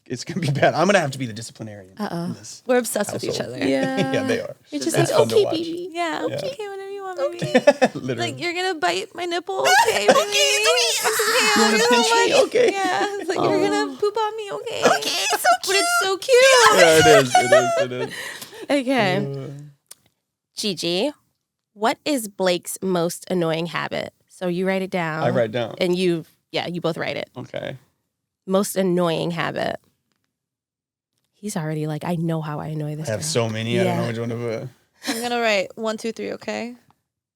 it's gonna be bad. I'm gonna have to be the disciplinarian. in this We're obsessed with each household. other. Yeah, they are. You're just It's like, fun to okay, watch. baby. Yeah, Yeah. okay, whatever you want, baby. Literally. Like, you're gonna bite my nipple, okay, baby? You wanna pinch me? Okay. Yeah, it's like, you're gonna poop on me, okay? Okay, it's so But cute. it's so cute. Yeah, it is. It is. Okay. Gigi, what is Blake's most annoying habit? So you write it down. I write down. And you both write it. Okay. Most annoying habit. He's already like, I know how I annoy this I have girl. so many. I don't know which one to put. I'm gonna write 1, 2, 3, okay?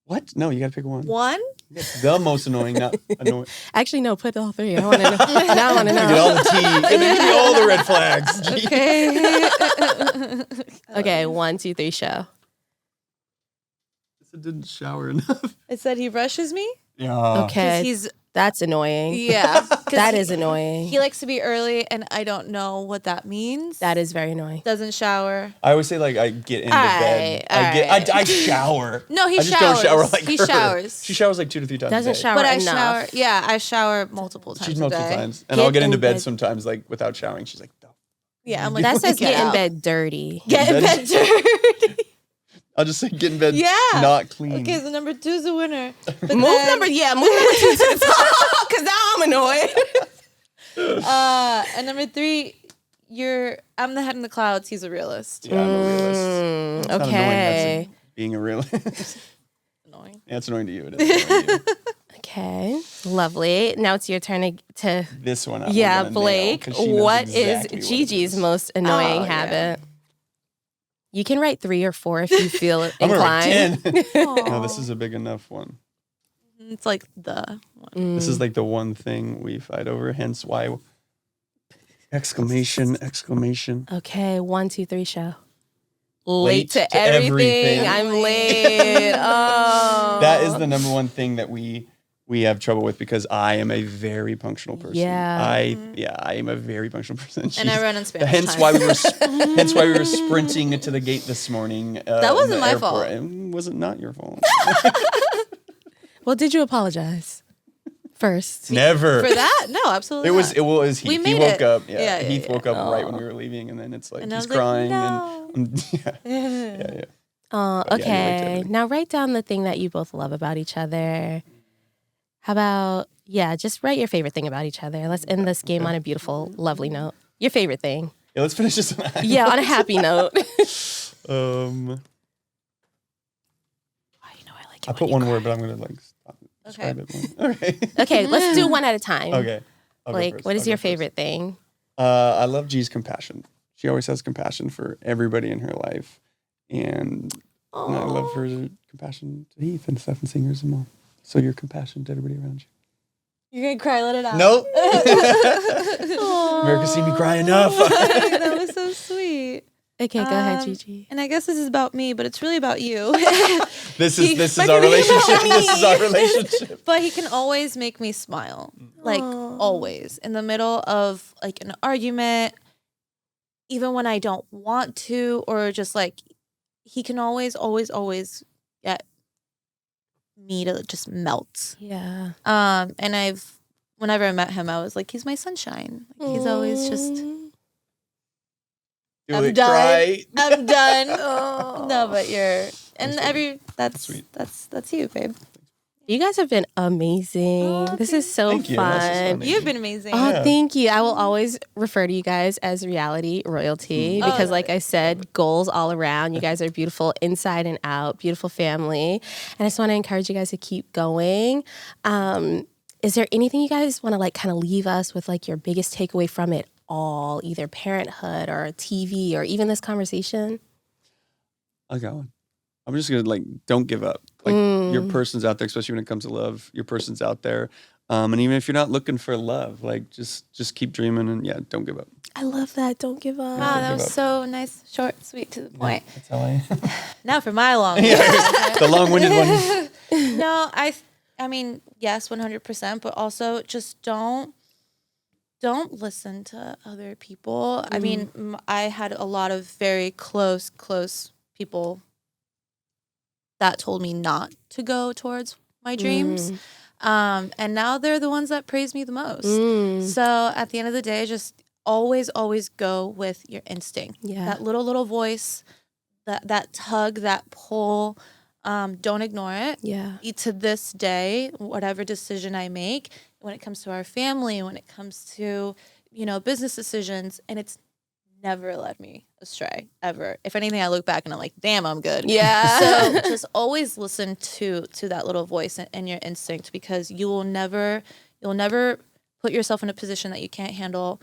What? No, you got to pick one. One? That's the most annoying, not annoying. Actually, no, put all three. I want to know. Now I want to Get know. all the tea. And then give me all the red flags. Okay. Okay, 1, 2, 3, show. It didn't shower enough. I said he rushes me? Yeah. Okay. That's annoying. Yeah. That is annoying. He likes to be early, and I don't know what that means. That is very annoying. Doesn't shower. I always say like I get into bed. I shower. No, he I just showers. don't shower like He her. showers. She showers like 2 to 3 times Doesn't a day. shower But I enough. shower. Yeah, I shower multiple times. She's a multiple day. times. And Get I'll get into in bed bed. sometimes like without showering. She's like, no. Yeah, I'm like That says get in out. bed dirty. Get in bed dirty. I'll just say get in bed Yeah. not clean. Okay, so number 2 is the winner. But Move then, number 2 to the top, because now I'm annoyed. and number 3, I'm the head in the clouds. He's a realist. Yeah, I'm a realist. It's not annoying, Okay. that's being a realist. Annoying. Yeah, it's annoying to you. It is annoying to you. Okay, lovely. Now it's your turn to This one. yeah, Blake. What is Gigi's most annoying Oh, yeah. habit? You can write 3 or 4 if you feel I'm gonna write inclined. 10. No, this is a big enough one. It's like the one. This is like the one thing we fight over, hence why exclamation. Okay, 1, 2, 3, show. Late to to everything. everything. I'm late. Oh. That is the number one thing that we have trouble with because I am a very punctual person. Yeah. I am a very punctual person. And I run in Spanish. Hence why we were sprinting to the gate this morning. That wasn't in the my airport. fault. It wasn't not your fault. Well, did you apologize first? Never. For that? No, absolutely. It was not. Heath. We He made woke it. up. Yeah, Yeah, Heath woke up right when Aw. we were leaving, and then it's like And I he's was like, crying no. and yeah. Oh, But yeah, you're right, okay. Tiffany. Now write down the thing that you both love about each other. How about, just write your favorite thing about each other. Let's end this game on a beautiful, lovely note. Your favorite thing. Yeah, let's finish this one. Yeah, on a happy note. Oh, you know I like it. I put one word, but I'm gonna like stop. Describe it more. Okay. Okay, let's do one at a time. Okay. I'll go Like, first. what I'll is go your first. favorite thing? I love G's compassion. She always has compassion for everybody in her life, and I love her compassion to Heath and stuff, and seeing her as a mom. So your compassion to everybody around you. You're going to cry, let it out. Nope. America see me cry enough. That was so sweet. Okay, go ahead, Gigi. And I guess this is about me, but it's really about you. This is our relationship. This is our relationship. But he can always make me smile. Like, always. In the middle of, like, an argument, even when I don't want to, or just, like, he can always get me to just melt. Yeah. And whenever I met him, I was like, he's my sunshine. Like, he's always just, Do I'm it, done. cry. I'm done. Oh. No, but that's sweet. that's you, babe. You guys have been amazing. Oh, this is so Thank you. This is fun. fun. You've been amazing. Oh, Yeah. thank you. I will always refer to you guys as reality royalty because, like I said, goals all around. You guys are beautiful inside and out, beautiful family. And I just want to encourage you guys to keep going. Is there anything you guys want to like kind of leave us with, like your biggest takeaway from it all, either parenthood or TV or even this conversation? I got one. I'm just gonna like don't give up. Like your person's out there, especially when it comes to love. Your person's out there, and even if you're not looking for love, like just keep dreaming and don't give up. I love that. Don't give up. Wow, that give was up. so nice, short, sweet, to the point. That's how I am. Now for my long. The long-winded one. No, I mean, yes, 100%, but also just don't listen to other people. I mean, I had a lot of very close people that told me not to go towards my dreams. And now they're the ones that praise me the most. So at the end of the day, just always go with your instinct. Yeah. That little voice, that tug, that pull, don't ignore it. Yeah. To this day, whatever decision I make, when it comes to our family, when it comes to, business decisions, and it's never led me astray, ever. If anything, I look back and I'm like, damn, I'm good. Yeah. So just always listen to that little voice and your instinct, because you'll never put yourself in a position that you can't handle.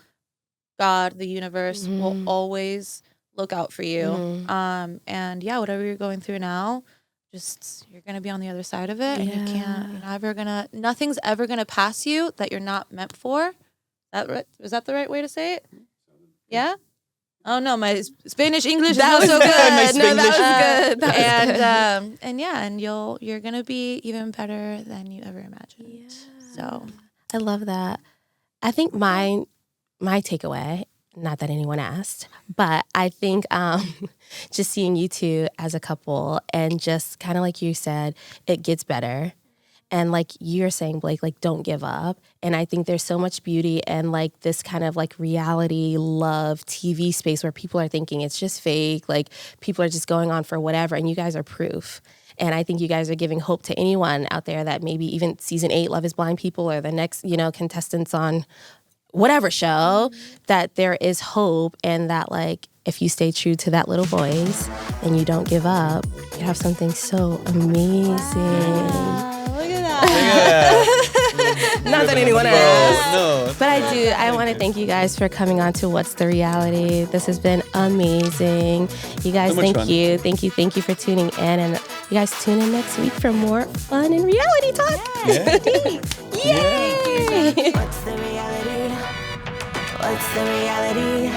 God, the universe will always look out for you. And whatever you're going through now, you're gonna be on the other side of it, and nothing's ever gonna pass you that you're not meant for. Is that the right way to say it? Yeah. Oh no, my Spanish English is not so good. No, that was good. And you're gonna be even better than you ever imagined. Yeah. So I love that. I think my takeaway, not that anyone asked, but I think just seeing you two as a couple and just kind of like you said, it gets better. And like you're saying, Blake, like don't give up. And I think there's so much beauty and like this kind of like reality love TV space where people are thinking it's just fake. Like people are just going on for whatever. And you guys are proof. And I think you guys are giving hope to anyone out there that maybe even season 8 Love is Blind people or the next, contestants on whatever show, that there is hope and that like if you stay true to that little voice and you don't give up, you have something so amazing. Not that anyone asked. No. But I want to thank you guys for coming on to What's the Reality. This has been amazing. You guys, so thank you. Thank you for tuning in. And you guys tune in next week for more fun and reality talk. Yeah. Yay! What's the reality? What's the reality?